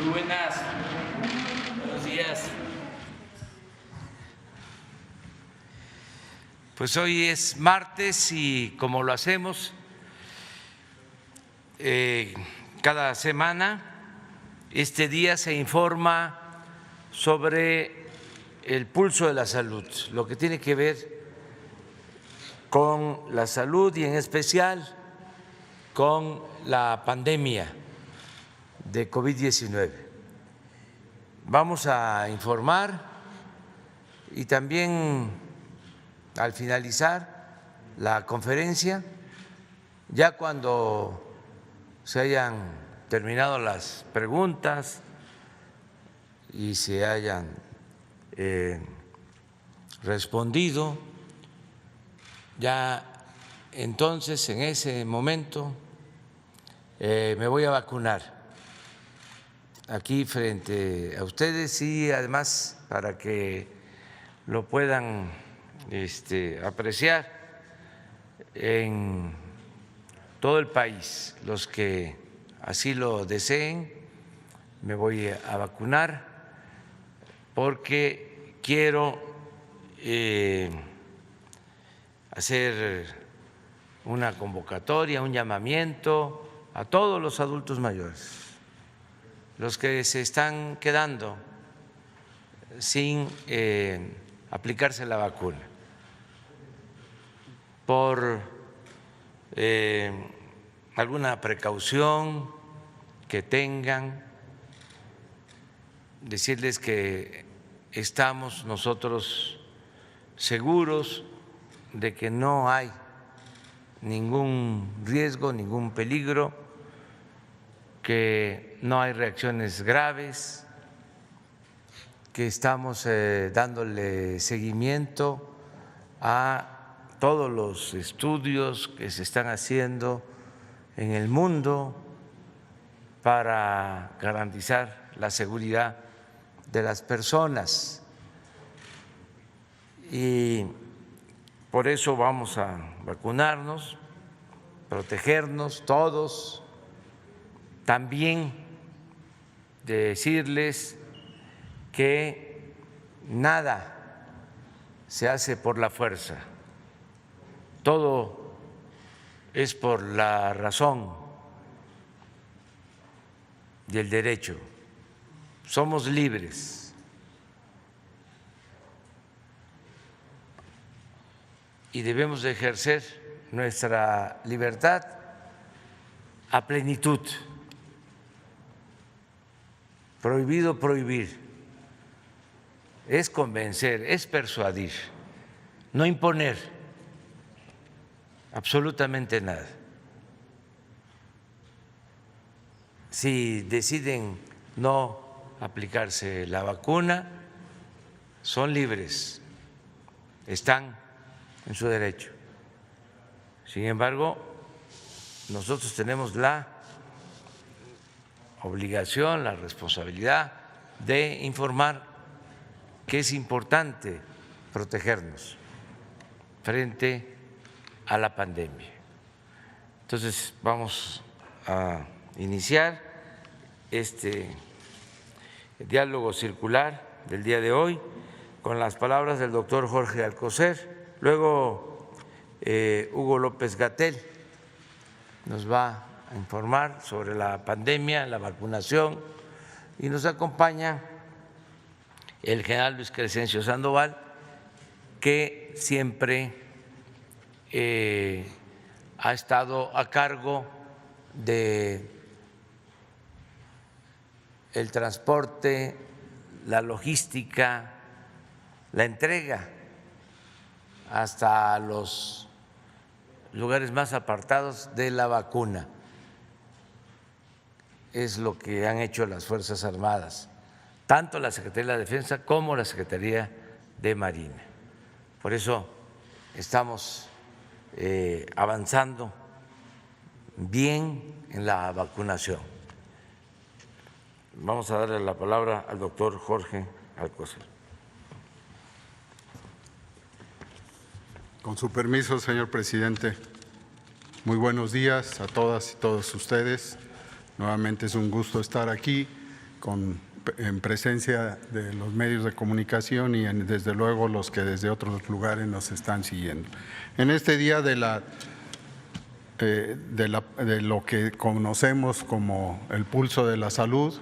Muy buenas. Buenos días. Pues hoy es martes y como lo hacemos cada semana, este día se informa sobre el pulso de la salud, lo que tiene que ver con la salud y en especial con la pandemia de COVID-19. Vamos a informar y también al finalizar la conferencia, ya cuando se hayan terminado las preguntas y se hayan respondido, ya entonces en ese momento me voy a vacunar aquí frente a ustedes y además para que lo puedan apreciar en todo el país, los que así lo deseen, me voy a vacunar porque quiero hacer una convocatoria, un llamamiento a todos los adultos mayores, los que se están quedando sin aplicarse la vacuna por alguna precaución que tengan, decirles que estamos nosotros seguros de que no hay ningún riesgo, ningún peligro, que no hay reacciones graves, que estamos dándole seguimiento a todos los estudios que se están haciendo en el mundo para garantizar la seguridad de las personas. Y por eso vamos a vacunarnos, protegernos todos. También decirles que nada se hace por la fuerza, todo es por la razón y el derecho. Somos libres y debemos de ejercer nuestra libertad a plenitud. Prohibido prohibir, es convencer, es persuadir, no imponer absolutamente nada. Si deciden no aplicarse la vacuna, son libres, están en su derecho. Sin embargo, nosotros tenemos la obligación, la responsabilidad de informar que es importante protegernos frente a la pandemia. Entonces vamos a iniciar este diálogo circular del día de hoy con las palabras del doctor Jorge Alcocer. Luego Hugo López-Gatell nos va a informar sobre la pandemia, la vacunación, y nos acompaña el general Luis Crescencio Sandoval, que siempre ha estado a cargo de el transporte, la logística, la entrega hasta los lugares más apartados de la vacuna. Es lo que han hecho las Fuerzas Armadas, tanto la Secretaría de la Defensa como la Secretaría de Marina. Por eso estamos avanzando bien en la vacunación. Vamos a darle la palabra al doctor Jorge Alcocer. Con su permiso, señor presidente, muy buenos días a todas y todos ustedes. Nuevamente es un gusto estar aquí en presencia de los medios de comunicación y desde luego los que desde otros lugares nos están siguiendo. En este día de lo que conocemos como el pulso de la salud,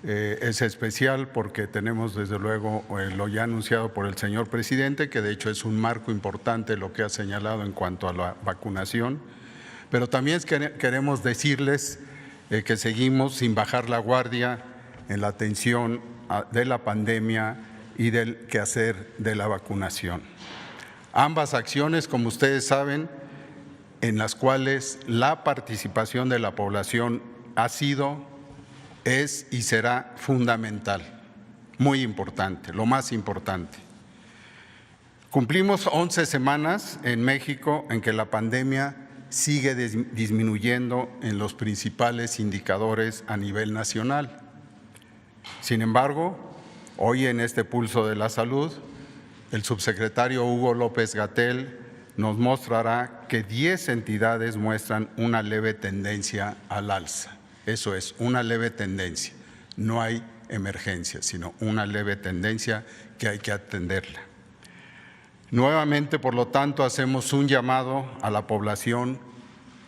es especial porque tenemos desde luego lo ya anunciado por el señor presidente, que de hecho es un marco importante lo que ha señalado en cuanto a la vacunación, pero también queremos decirles que seguimos sin bajar la guardia en la atención de la pandemia y del quehacer de la vacunación. Ambas acciones, como ustedes saben, en las cuales la participación de la población ha sido, es y será fundamental, muy importante, lo más importante. Cumplimos 11 semanas en México en que la pandemia sigue disminuyendo en los principales indicadores a nivel nacional. Sin embargo, hoy en este pulso de la salud, el subsecretario Hugo López-Gatell nos mostrará que 10 entidades muestran una leve tendencia al alza. Eso es, una leve tendencia. No hay emergencia, sino una leve tendencia que hay que atenderla. Nuevamente, por lo tanto, hacemos un llamado a la población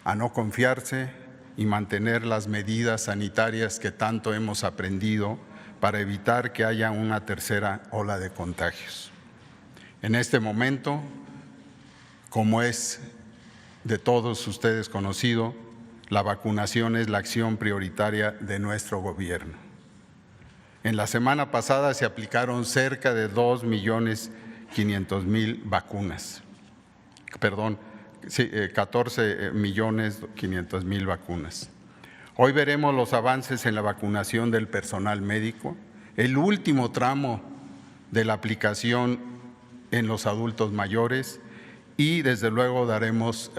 a no confiarse y mantener las medidas sanitarias que tanto hemos aprendido para evitar que haya una tercera ola de contagios. En este momento, como es de todos ustedes conocido, la vacunación es la acción prioritaria de nuestro gobierno. En la semana pasada se aplicaron cerca de 2.500.000 vacunas. 14.500.000 vacunas. Hoy veremos los avances en la vacunación del personal médico, el último tramo de la aplicación en los adultos mayores y desde luego daremos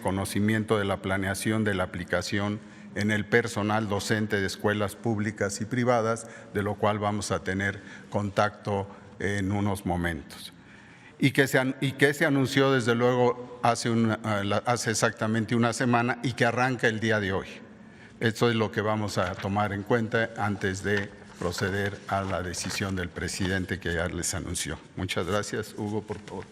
conocimiento de la planeación de la aplicación en el personal docente de escuelas públicas y privadas, de lo cual vamos a tener contacto en unos momentos. Y que se anunció desde luego hace exactamente una semana y que arranca el día de hoy. Esto es lo que vamos a tomar en cuenta antes de proceder a la decisión del presidente que ya les anunció. Muchas gracias. Hugo, por favor.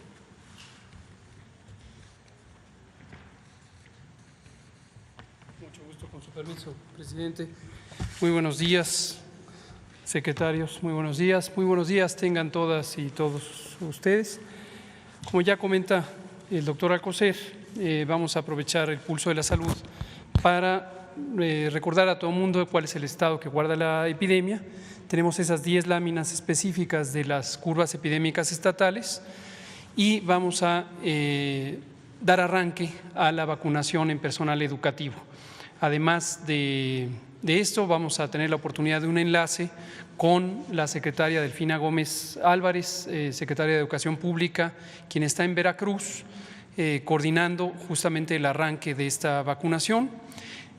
Mucho gusto, con su permiso, presidente. Muy buenos días, secretarios. Muy buenos días. Muy buenos días tengan todas y todos ustedes. Como ya comenta el doctor Alcocer, vamos a aprovechar el pulso de la salud para recordar a todo el mundo cuál es el estado que guarda la epidemia. Tenemos esas 10 láminas específicas de las curvas epidémicas estatales y vamos a dar arranque a la vacunación en personal educativo. Además de esto, vamos a tener la oportunidad de un enlace con la secretaria Delfina Gómez Álvarez, secretaria de Educación Pública, quien está en Veracruz, coordinando justamente el arranque de esta vacunación.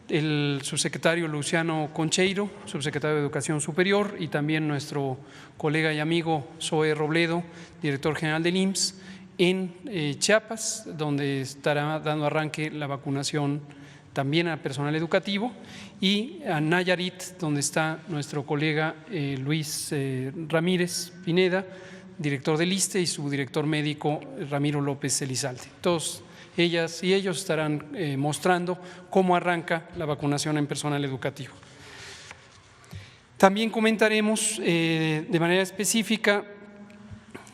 El subsecretario Luciano Concheiro, subsecretario de Educación Superior, y también nuestro colega y amigo Zoe Robledo, director general del IMSS, en Chiapas, donde estará dando arranque la vacunación también a personal educativo, y a Nayarit, donde está nuestro colega Luis Ramírez Pineda, director del ISSSTE, y su director médico Ramiro López Elizalde. Todos ellas y ellos estarán mostrando cómo arranca la vacunación en personal educativo. También comentaremos de manera específica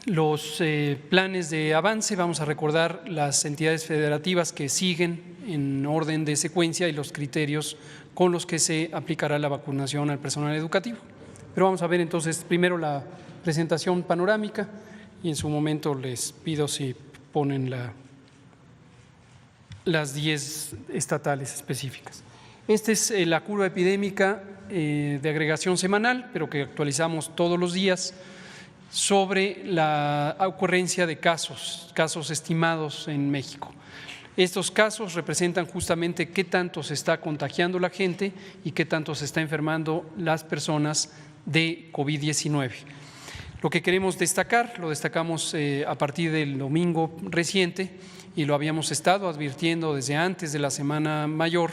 los planes de avance. Vamos a recordar las entidades federativas que siguen en orden de secuencia y los criterios con los que se aplicará la vacunación al personal educativo. Pero vamos a ver entonces primero la presentación panorámica y en su momento les pido si ponen las 10 estatales específicas. Esta es la curva epidémica de agregación semanal, pero que actualizamos todos los días, sobre la ocurrencia de casos estimados en México. Estos casos representan justamente qué tanto se está contagiando la gente y qué tanto se está enfermando las personas de COVID-19. Lo que queremos destacar, lo destacamos a partir del domingo reciente y lo habíamos estado advirtiendo desde antes de la Semana Mayor,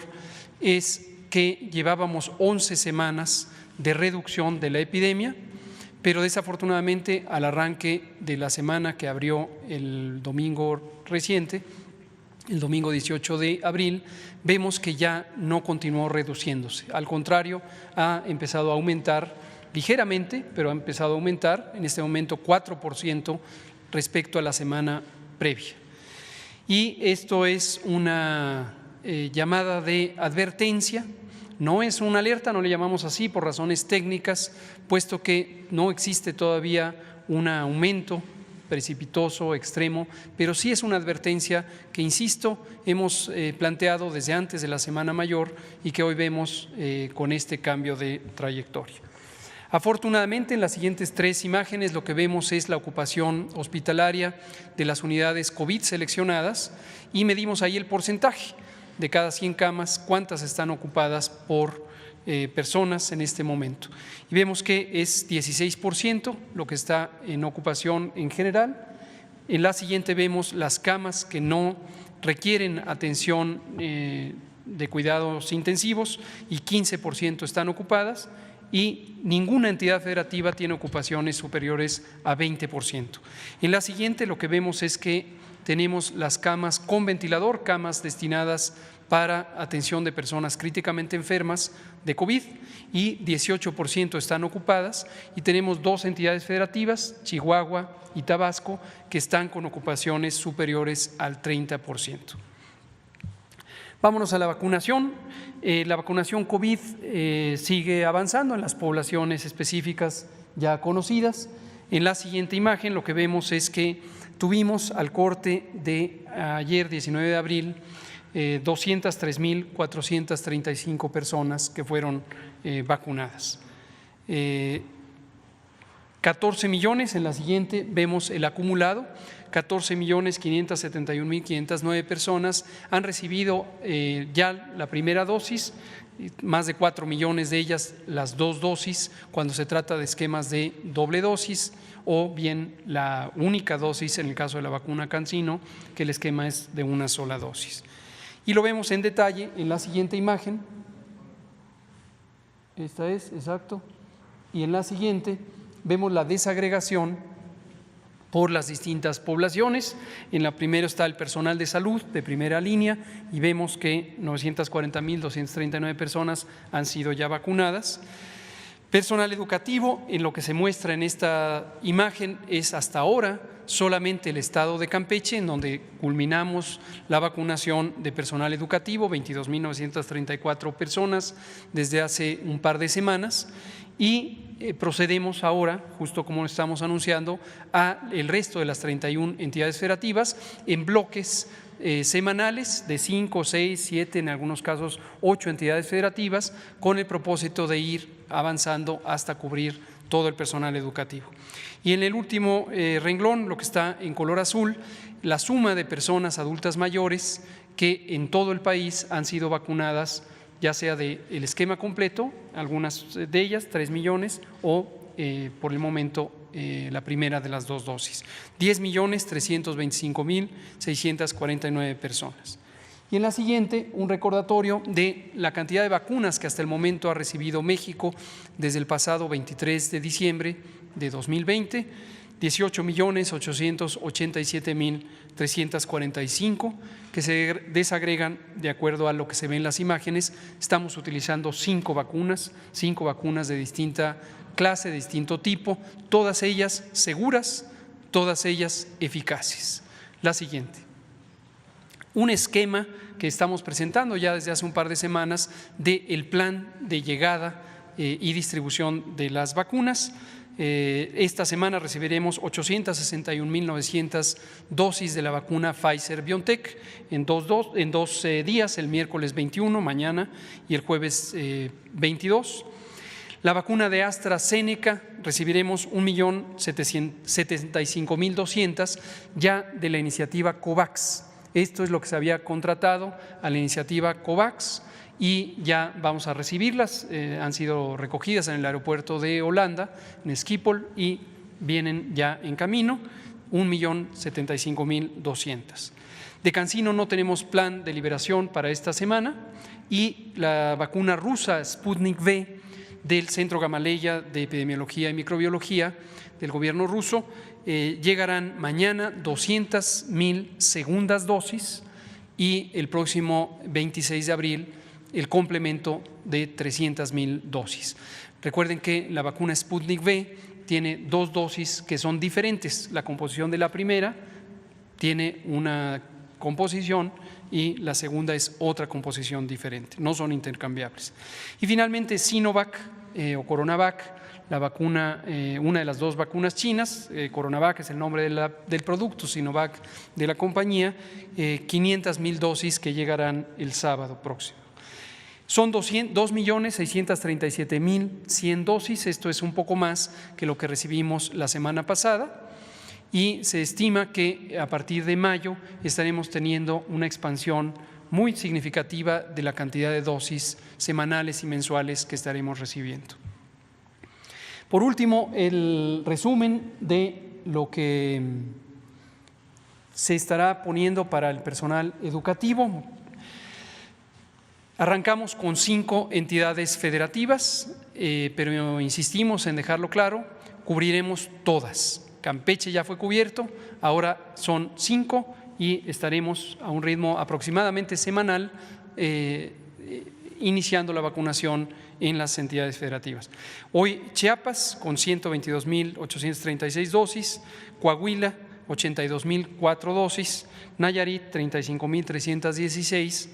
es que llevábamos 11 semanas de reducción de la epidemia, pero desafortunadamente al arranque de la semana que abrió el domingo reciente, el domingo 18 de abril, vemos que ya no continuó reduciéndose. Al contrario, ha empezado a aumentar ligeramente, pero ha empezado a aumentar en este momento 4% respecto a la semana previa. Y esto es una llamada de advertencia, no es una alerta, no le llamamos así por razones técnicas, puesto que no existe todavía un aumento precipitoso, extremo, pero sí es una advertencia que, insisto, hemos planteado desde antes de la Semana Mayor y que hoy vemos con este cambio de trayectoria. Afortunadamente, en las siguientes 3 imágenes lo que vemos es la ocupación hospitalaria de las unidades COVID seleccionadas y medimos ahí el porcentaje de cada 100 camas, cuántas están ocupadas por personas en este momento. Y vemos que es 16% lo que está en ocupación en general. En la siguiente vemos las camas que no requieren atención de cuidados intensivos y 15% están ocupadas, y ninguna entidad federativa tiene ocupaciones superiores a 20%. En la siguiente lo que vemos es que tenemos las camas con ventilador, camas destinadas para atención de personas críticamente enfermas de COVID, y 18% están ocupadas, y tenemos 2 entidades federativas, Chihuahua y Tabasco, que están con ocupaciones superiores al 30%. Vámonos a la vacunación. La vacunación COVID sigue avanzando en las poblaciones específicas ya conocidas. En la siguiente imagen lo que vemos es que tuvimos al corte de ayer, 19 de abril, 203,435 personas que fueron vacunadas. 14 millones, en la siguiente vemos el acumulado, 14,571,509 personas han recibido ya la primera dosis, más de 4 millones de ellas las 2 dosis cuando se trata de esquemas de doble dosis, o bien la única dosis en el caso de la vacuna CanSino, que el esquema es de una sola dosis. Y lo vemos en detalle en la siguiente imagen. Esta es, exacto. Y en la siguiente vemos la desagregación por las distintas poblaciones. En la primera está el personal de salud de primera línea y vemos que 940,239 personas han sido ya vacunadas. Personal educativo, en lo que se muestra en esta imagen es hasta ahora solamente el estado de Campeche, en donde culminamos la vacunación de personal educativo, 22,934 personas desde hace un par de semanas, y procedemos ahora, justo como estamos anunciando, a el resto de las 31 entidades federativas en bloques semanales de 5, 6, 7, en algunos casos 8 entidades federativas, con el propósito de ir avanzando hasta cubrir todo el personal educativo. Y en el último renglón, lo que está en color azul, la suma de personas adultas mayores que en todo el país han sido vacunadas, ya sea del esquema completo, algunas de ellas 3 millones, o por el momento la primera de las 2 dosis, 10,325,649 personas. Y en la siguiente, un recordatorio de la cantidad de vacunas que hasta el momento ha recibido México desde el pasado 23 de diciembre de 2020, 18,887,345, que se desagregan de acuerdo a lo que se ve en las imágenes. Estamos utilizando 5 vacunas de distinta clase, de distinto tipo, todas ellas seguras, todas ellas eficaces. La siguiente. Un esquema que estamos presentando ya desde hace un par de semanas del plan de llegada y distribución de las vacunas. Esta semana recibiremos 861,900 dosis de la vacuna Pfizer-BioNTech en dos días, el miércoles 21, mañana, y el jueves 22. La vacuna de AstraZeneca recibiremos 1,075,200 ya de la iniciativa COVAX. Esto es lo que se había contratado a la iniciativa COVAX y ya vamos a recibirlas. Han sido recogidas en el aeropuerto de Holanda, en Schiphol, y vienen ya en camino, 1,075,200. De CanSino no tenemos plan de liberación para esta semana, y la vacuna rusa Sputnik V del Centro Gamaleya de Epidemiología y Microbiología del gobierno ruso. Llegarán mañana 200,000 segundas dosis y el próximo 26 de abril el complemento de 300,000 dosis. Recuerden que la vacuna Sputnik V tiene 2 dosis que son diferentes. La composición de la primera tiene una composición y la segunda es otra composición diferente, no son intercambiables. Y finalmente Sinovac o Coronavac, la vacuna, una de las 2 vacunas chinas, Coronavac es el nombre del producto, Sinovac de la compañía, 500,000 dosis que llegarán el sábado próximo. Son 2.637.100 dosis, esto es un poco más que lo que recibimos la semana pasada, y se estima que a partir de mayo estaremos teniendo una expansión muy significativa de la cantidad de dosis semanales y mensuales que estaremos recibiendo. Por último, el resumen de lo que se estará poniendo para el personal educativo. Arrancamos con 5 entidades federativas, pero insistimos en dejarlo claro, cubriremos todas. Campeche ya fue cubierto, ahora son 5 y estaremos a un ritmo aproximadamente semanal iniciando la vacunación en las entidades federativas. Hoy Chiapas con 122.836 dosis, Coahuila 82.004 dosis, Nayarit 35.316,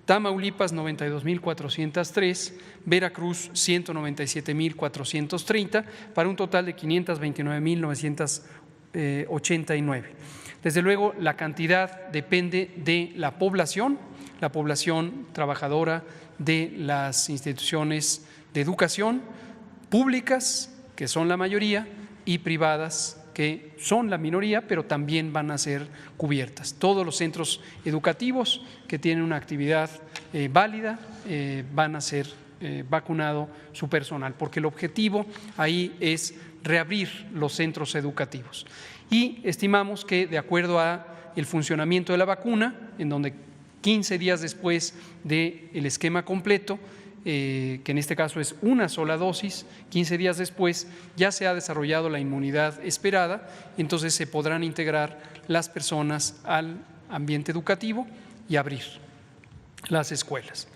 Tamaulipas 92.403, Veracruz 197.430, para un total de 529.989. Desde luego, la cantidad depende de la población trabajadora de las instituciones de educación públicas, que son la mayoría, y privadas, que son la minoría, pero también van a ser cubiertas. Todos los centros educativos que tienen una actividad válida van a ser vacunado su personal, porque el objetivo ahí es reabrir los centros educativos. Y estimamos que, de acuerdo a el funcionamiento de la vacuna, en donde 15 días después del esquema completo, que en este caso es una sola dosis, 15 días después ya se ha desarrollado la inmunidad esperada, entonces se podrán integrar las personas al ambiente educativo y abrir las escuelas.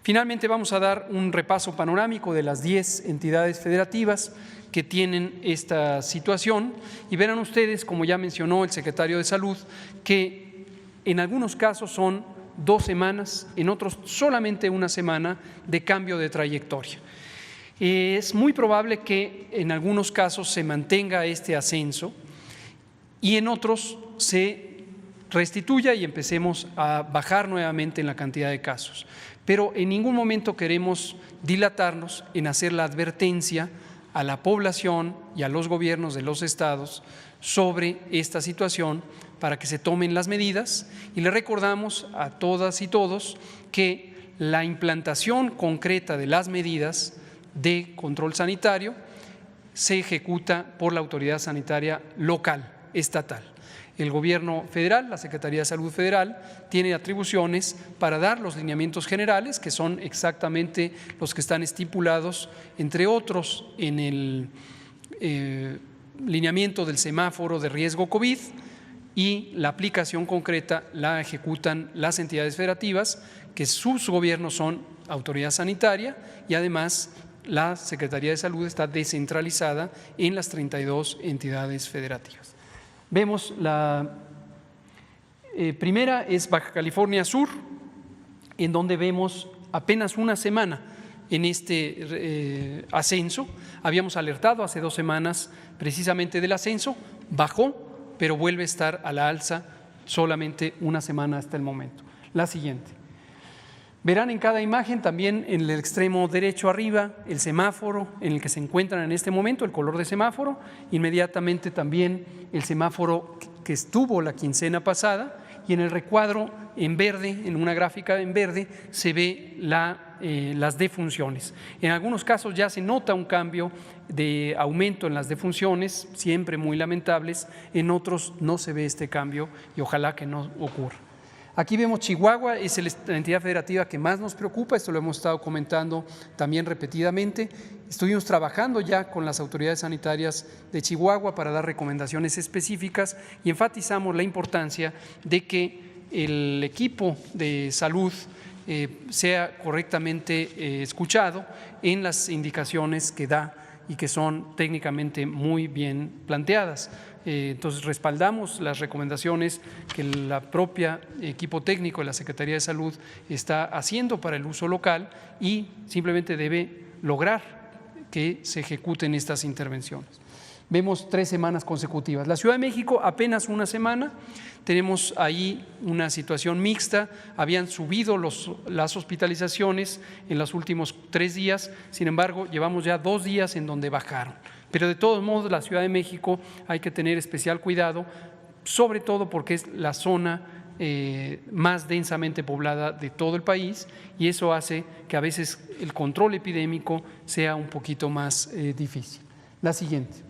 Finalmente vamos a dar un repaso panorámico de las 10 entidades federativas que tienen esta situación y verán ustedes, como ya mencionó el secretario de Salud, que en algunos casos son 2 semanas, en otros solamente 1 semana de cambio de trayectoria. Es muy probable que en algunos casos se mantenga este ascenso y en otros se restituya y empecemos a bajar nuevamente en la cantidad de casos. Pero en ningún momento queremos dilatarnos en hacer la advertencia a la población y a los gobiernos de los estados sobre esta situación para que se tomen las medidas, y le recordamos a todas y todos que la implantación concreta de las medidas de control sanitario se ejecuta por la autoridad sanitaria local, estatal. El gobierno federal, la Secretaría de Salud Federal, tiene atribuciones para dar los lineamientos generales, que son exactamente los que están estipulados, entre otros, en el lineamiento del semáforo de riesgo COVID, y la aplicación concreta la ejecutan las entidades federativas, que sus gobiernos son autoridad sanitaria, y además la Secretaría de Salud está descentralizada en las 32 entidades federativas. Vemos la primera es Baja California Sur, en donde vemos apenas 1 semana en este ascenso. Habíamos alertado hace 2 semanas precisamente del ascenso, bajó, pero vuelve a estar a la alza solamente 1 semana hasta el momento. La siguiente. Verán en cada imagen también en el extremo derecho arriba el semáforo en el que se encuentran en este momento, el color de semáforo, inmediatamente también el semáforo que estuvo la quincena pasada, y en el recuadro en verde, en una gráfica en verde, se ve las defunciones. En algunos casos ya se nota un cambio de aumento en las defunciones, siempre muy lamentables, en otros no se ve este cambio y ojalá que no ocurra. Aquí vemos Chihuahua, es la entidad federativa que más nos preocupa, esto lo hemos estado comentando también repetidamente. Estuvimos trabajando ya con las autoridades sanitarias de Chihuahua para dar recomendaciones específicas y enfatizamos la importancia de que el equipo de salud sea correctamente escuchado en las indicaciones que da y que son técnicamente muy bien planteadas. Entonces, respaldamos las recomendaciones que la propia equipo técnico de la Secretaría de Salud está haciendo para el uso local y simplemente debe lograr que se ejecuten estas intervenciones. Vemos 3 semanas consecutivas. La Ciudad de México apenas una semana, tenemos ahí una situación mixta, habían subido las hospitalizaciones en los últimos 3 días, sin embargo llevamos ya 2 días en donde bajaron. Pero de todos modos la Ciudad de México hay que tener especial cuidado, sobre todo porque es la zona más densamente poblada de todo el país y eso hace que a veces el control epidémico sea un poquito más difícil. La siguiente.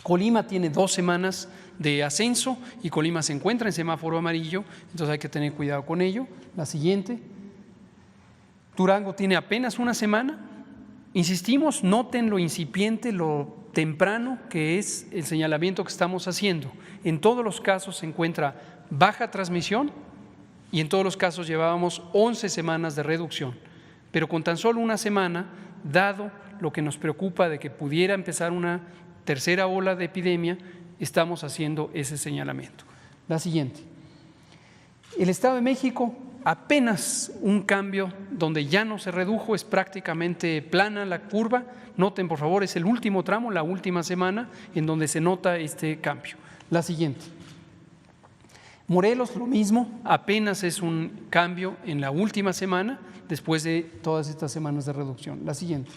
Colima tiene 2 semanas de ascenso y Colima se encuentra en semáforo amarillo, entonces hay que tener cuidado con ello. La siguiente. Durango tiene apenas una semana. Insistimos, noten lo incipiente, lo temprano que es el señalamiento que estamos haciendo. En todos los casos se encuentra baja transmisión y en todos los casos llevábamos 11 semanas de reducción, pero con tan solo una semana, dado lo que nos preocupa de que pudiera empezar una tercera ola de epidemia, estamos haciendo ese señalamiento. La siguiente. El Estado de México, apenas un cambio donde ya no se redujo, es prácticamente plana la curva. Noten, por favor, es el último tramo, la última semana, en donde se nota este cambio. La siguiente. Morelos, lo mismo, apenas es un cambio en la última semana, después de todas estas semanas de reducción. La siguiente.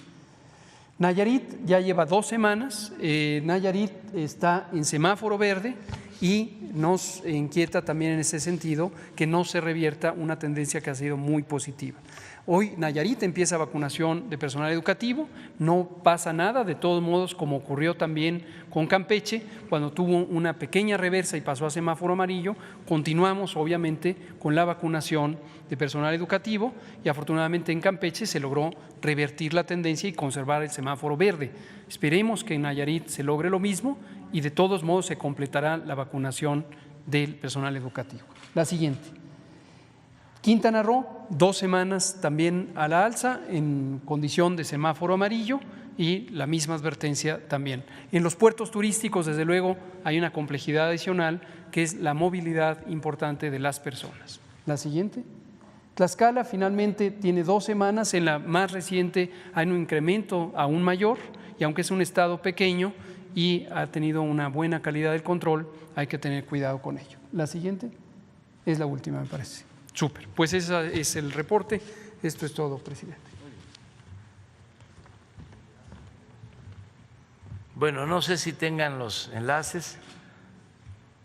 Nayarit ya lleva 2 semanas, Nayarit está en semáforo verde y nos inquieta también en ese sentido que no se revierta una tendencia que ha sido muy positiva. Hoy Nayarit empieza vacunación de personal educativo, no pasa nada, de todos modos, como ocurrió también con Campeche, cuando tuvo una pequeña reversa y pasó a semáforo amarillo, continuamos obviamente con la vacunación de personal educativo y afortunadamente en Campeche se logró revertir la tendencia y conservar el semáforo verde. Esperemos que en Nayarit se logre lo mismo y de todos modos se completará la vacunación del personal educativo. La siguiente. Quintana Roo, 2 semanas también a la alza en condición de semáforo amarillo y la misma advertencia también. En los puertos turísticos, desde luego, hay una complejidad adicional que es la movilidad importante de las personas. La siguiente. Tlaxcala finalmente tiene 2 semanas, en la más reciente hay un incremento aún mayor y aunque es un estado pequeño y ha tenido una buena calidad del control, hay que tener cuidado con ello. La siguiente es la última, me parece. Súper, pues ese es el reporte. Esto es todo, presidente. Bueno, no sé si tengan los enlaces,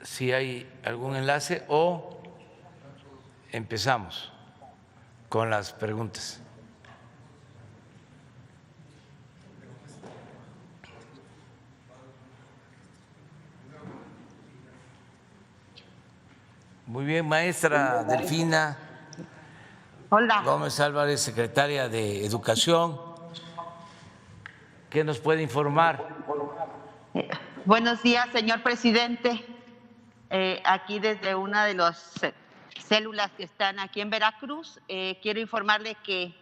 si hay algún enlace o empezamos con las preguntas. Muy bien, maestra Delfina. Hola. Gómez Álvarez, secretaria de Educación. ¿Qué nos puede informar? Buenos días, señor presidente. Aquí desde una de las células que están aquí en Veracruz, quiero informarle que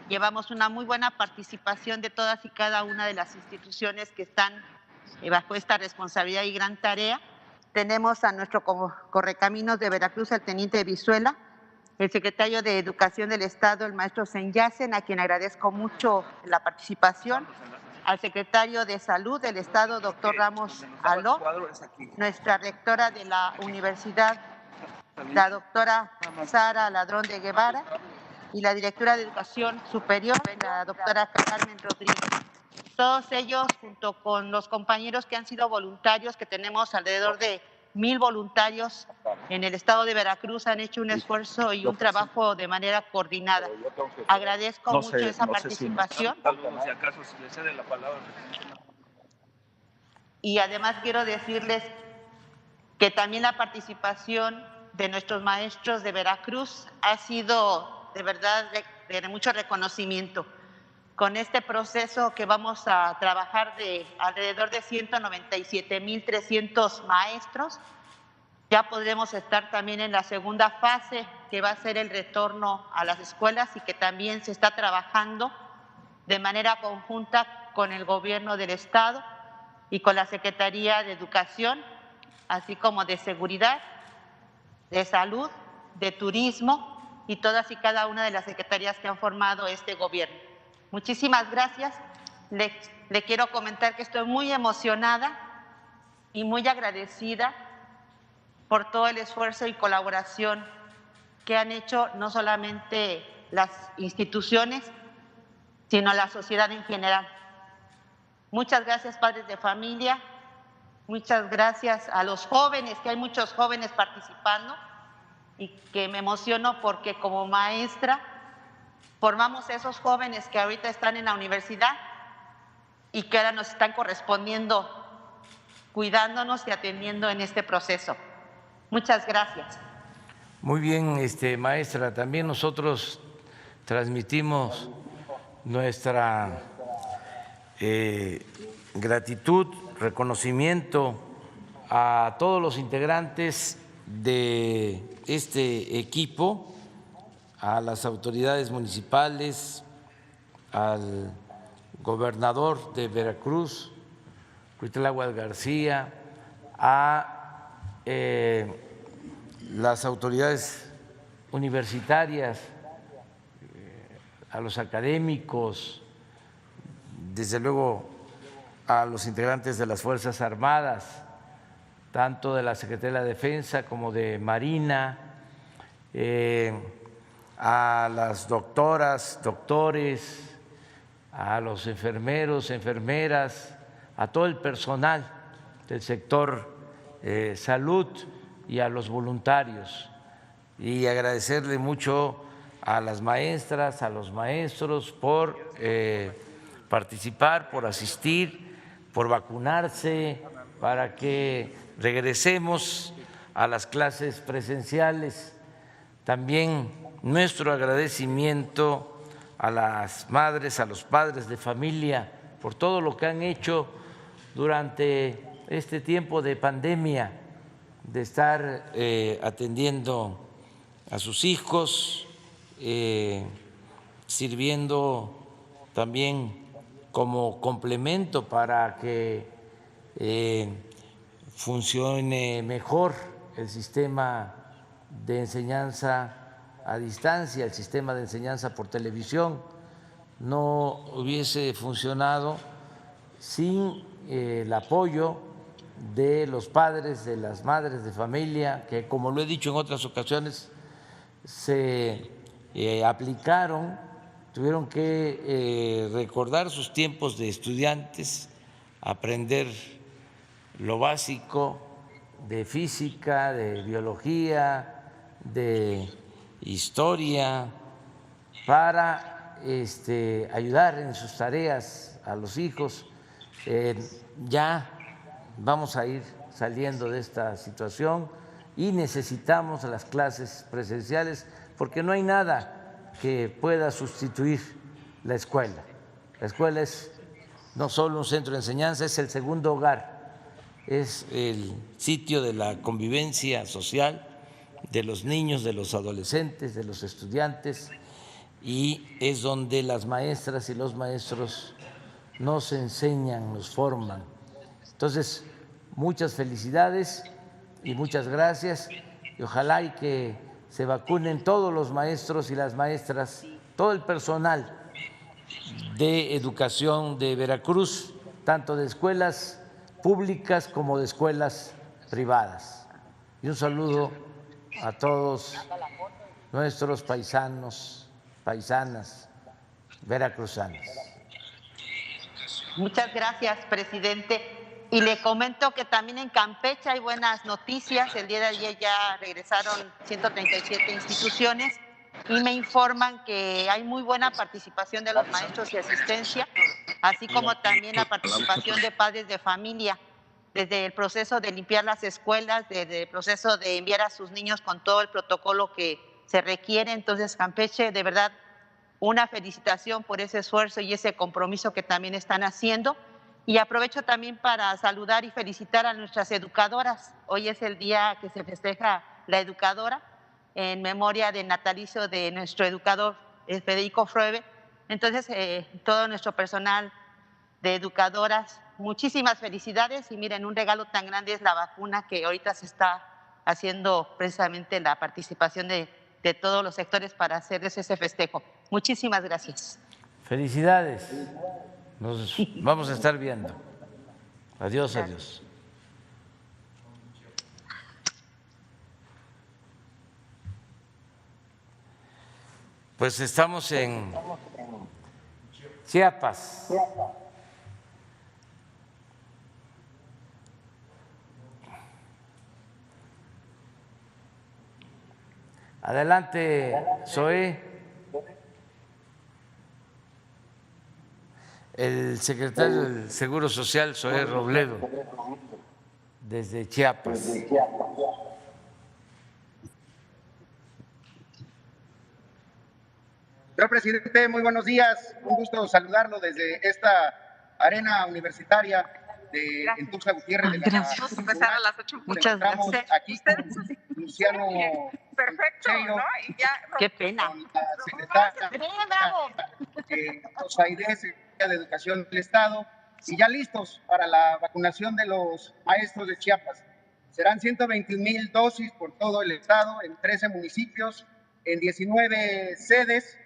llevamos una muy buena participación de todas y cada una de las instituciones que están bajo esta responsabilidad y gran tarea. Tenemos a nuestro correcaminos de Veracruz, el teniente Vizuela, el secretario de Educación del Estado, el maestro Senyacen, a quien agradezco mucho la participación, al secretario de Salud del Estado, doctor Ramos Aló, nuestra rectora de la universidad, la doctora Sara Ladrón de Guevara, y la directora de Educación Superior, la doctora Carmen Rodríguez. Todos ellos, junto con los compañeros que han sido voluntarios, que tenemos alrededor de 1000 voluntarios en el estado de Veracruz, han hecho un esfuerzo y un trabajo de manera coordinada. Agradezco mucho esa participación. Y además quiero decirles que también la participación de nuestros maestros de Veracruz ha sido de verdad de mucho reconocimiento. Con este proceso que vamos a trabajar de alrededor de 197,300 maestros, ya podremos estar también en la segunda fase, que va a ser el retorno a las escuelas y que también se está trabajando de manera conjunta con el gobierno del Estado y con la Secretaría de Educación, así como de Seguridad, de Salud, de Turismo y todas y cada una de las secretarías que han formado este gobierno. Muchísimas gracias. Le quiero comentar que estoy muy emocionada y muy agradecida por todo el esfuerzo y colaboración que han hecho no solamente las instituciones, sino la sociedad en general. Muchas gracias, padres de familia. Muchas gracias a los jóvenes, que hay muchos jóvenes participando y que me emociono porque como maestra formamos a esos jóvenes que ahorita están en la universidad y que ahora nos están correspondiendo, cuidándonos y atendiendo en este proceso. Muchas gracias. Muy bien, maestra. También nosotros transmitimos nuestra gratitud, reconocimiento a todos los integrantes de este equipo, a las autoridades municipales, al gobernador de Veracruz, Cuitláhuac García, a las autoridades universitarias, a los académicos, desde luego a los integrantes de las Fuerzas Armadas, tanto de la Secretaría de la Defensa como de Marina, a las doctoras, doctores, a los enfermeros, enfermeras, a todo el personal del sector salud y a los voluntarios. Y agradecerle mucho a las maestras, a los maestros por participar, por asistir, por vacunarse, para que regresemos a las clases presenciales. También nuestro agradecimiento a las madres, a los padres de familia, por todo lo que han hecho durante este tiempo de pandemia, de estar atendiendo a sus hijos, sirviendo también como complemento para que funcione mejor el sistema de enseñanza a distancia, el sistema de enseñanza por televisión. No hubiese funcionado sin el apoyo de los padres, de las madres de familia, que como lo he dicho en otras ocasiones, se aplicaron, tuvieron que recordar sus tiempos de estudiantes, aprender lo básico de física, de biología, de historia, para ayudar en sus tareas a los hijos. Ya vamos a ir saliendo de esta situación y necesitamos las clases presenciales porque no hay nada que pueda sustituir la escuela. La escuela es no solo un centro de enseñanza, es el segundo hogar, es el sitio de la convivencia social de los niños, de los adolescentes, de los estudiantes, y es donde las maestras y los maestros nos enseñan, nos forman. Entonces, muchas felicidades y muchas gracias, y ojalá y que se vacunen todos los maestros y las maestras, todo el personal de educación de Veracruz, tanto de escuelas públicas como de escuelas privadas. Y un saludo a todos nuestros paisanos, paisanas veracruzanas. Muchas gracias, presidente. Y le comento que también en Campeche hay buenas noticias. El día de ayer ya regresaron 137 instituciones y me informan que hay muy buena participación de los maestros y asistencia, así como también la participación de padres de familia. desde el proceso de limpiar las escuelas, desde el proceso de enviar a sus niños con todo el protocolo que se requiere. Entonces, Campeche, de verdad, una felicitación por ese esfuerzo y ese compromiso que también están haciendo. Y aprovecho también para saludar y felicitar a nuestras educadoras. Hoy es el día que se festeja la educadora en memoria del natalicio de nuestro educador Federico Fruebe. Entonces, todo nuestro personal de educadoras, muchísimas felicidades. Y miren, un regalo tan grande es la vacuna que ahorita se está haciendo precisamente la participación de todos los sectores para hacerles ese festejo. Muchísimas gracias. Felicidades. Nos vamos a estar viendo. Adiós, adiós. Pues estamos en Chiapas. Adelante, Zoé. El secretario del Seguro Social, Zoé Robledo, desde Chiapas. Señor presidente, muy buenos días. Un gusto saludarlo desde esta arena universitaria en Tuxtla Gutiérrez. Gracias. Vamos a empezar a las 8. Muchas gracias. Aquí con Luciano. Perfecto, Cheiro, ¿no? Y ya. Qué pena. Con la secretaria Rosa Aidez, secretaria de Educación del Estado, y ya listos para la vacunación de los maestros de Chiapas. Serán 121,000 dosis por todo el estado, en 13 municipios, en 19 sedes,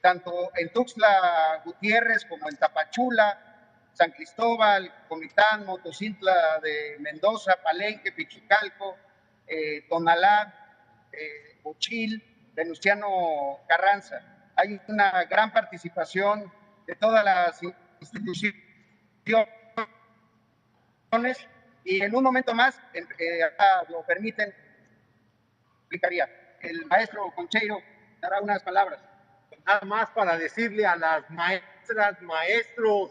tanto en Tuxtla Gutiérrez como en Tapachula, San Cristóbal, Comitán, Motocintla de Mendoza, Palenque, Pichucalco, Tonalá, Bochil, Venustiano Carranza. Hay una gran participación de todas las instituciones y en un momento más, acá lo permiten, explicaría. El maestro Concheiro dará unas palabras. Nada más para decirle a las maestras, maestros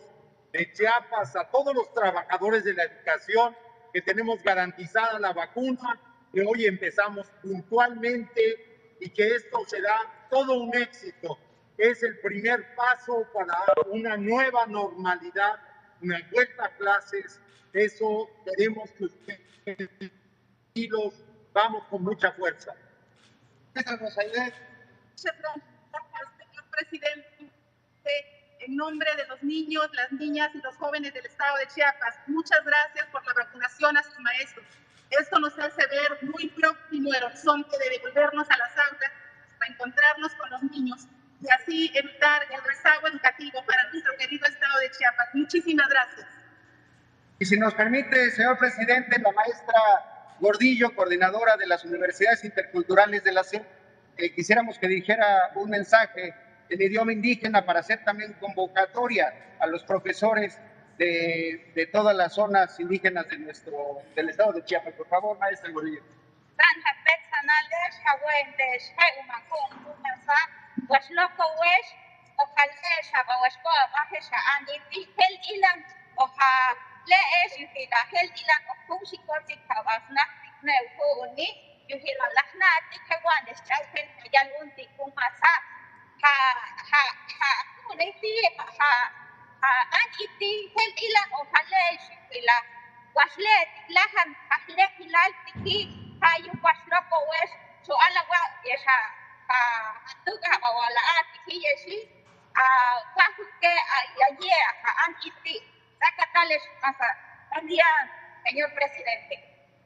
de Chiapas, a todos los trabajadores de la educación, que tenemos garantizada la vacuna, que hoy empezamos puntualmente y que esto será todo un éxito. Es el primer paso para una nueva normalidad, una vuelta a clases. Eso queremos que ustedes y los vamos con mucha fuerza. Señor Rosaide. Señor presidente, en nombre de los niños, las niñas y los jóvenes del estado de Chiapas, muchas gracias por la vacunación a sus maestros. Esto nos hace ver muy próximo el horizonte de devolvernos a las aulas para encontrarnos con los niños y así evitar el rezago educativo para nuestro querido estado de Chiapas. Muchísimas gracias. Y si nos permite, señor presidente, la maestra Gordillo, coordinadora de las universidades interculturales de la SEP, quisiéramos que dijera un mensaje en idioma indígena para hacer también convocatoria a los profesores de todas las zonas indígenas del estado de Chiapas. Por favor, maestra Gordillo. Señor presidente.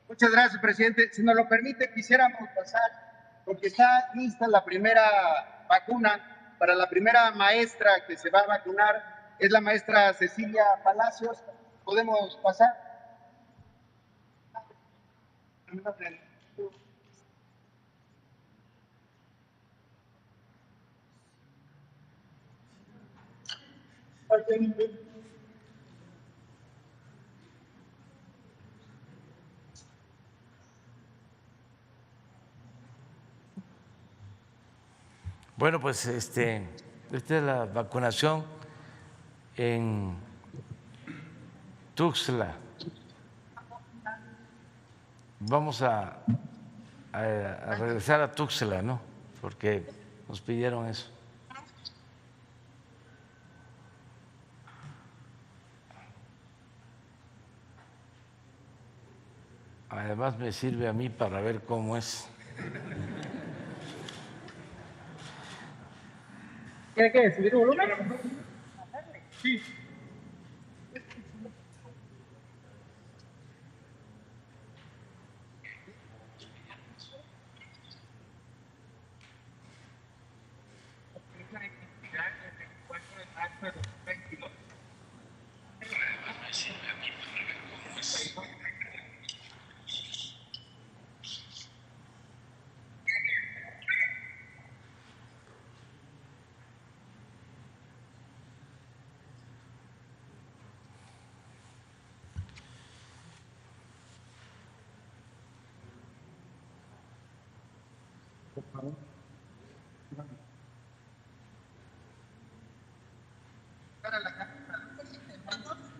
Muchas gracias, presidente. Si nos lo permite, quisiéramos pasar, porque está lista la primera vacuna para la primera maestra que se va a vacunar, es la maestra Cecilia Palacios. ¿Podemos pasar? Bueno, pues esta es la vacunación en Tuxtla vamos a regresar a Tuxtla, ¿no? Porque nos pidieron eso. Además me sirve a mí para ver cómo es. ¿Tiene que subir el volumen? Sí.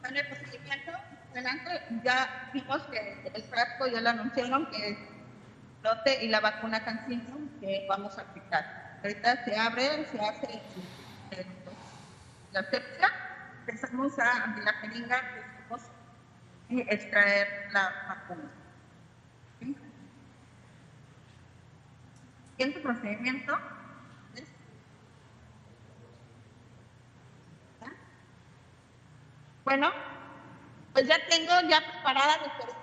En el procedimiento, adelante, ya vimos que el frasco ya lo anunciaron que es lote y la vacuna CanSino que vamos a aplicar. Ahorita se abre, se hace la asepsia, empezamos a abrir la jeringa y extraer la vacuna. ¿Sí? Siguiente procedimiento. Bueno, pues ya tengo preparada mi jeringa.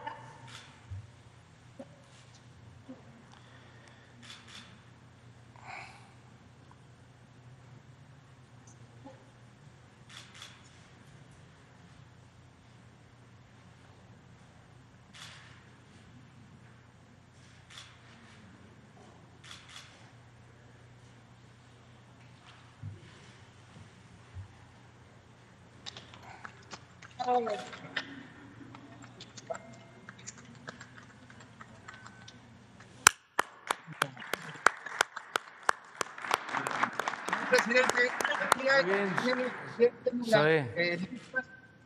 Presidente, aquí hay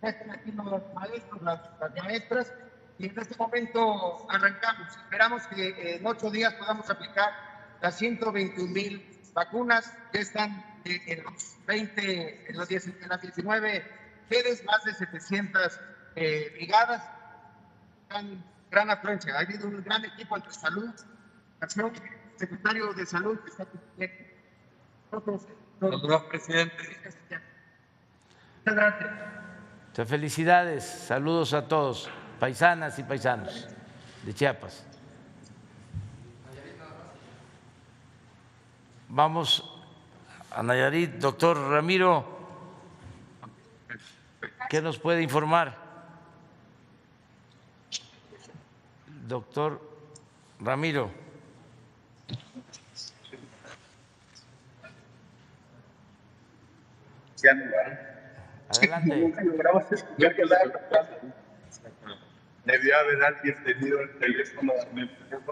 aquí los maestros, las maestras, y en este momento arrancamos. Esperamos que en 8 días podamos aplicar las 121,000 vacunas. Ya están en las 19 sedes, más de 700 brigadas. Gran afluencia. Ha habido un gran equipo entre salud, secretario de salud que está aquí. Señor presidente. Muchas gracias. Muchas felicidades, saludos a todos, paisanas y paisanos de Chiapas. Vamos a Nayarit, doctor Ramiro, ¿qué nos puede informar? Doctor Ramiro. Adelante. Debió haber alguien tenido el teléfono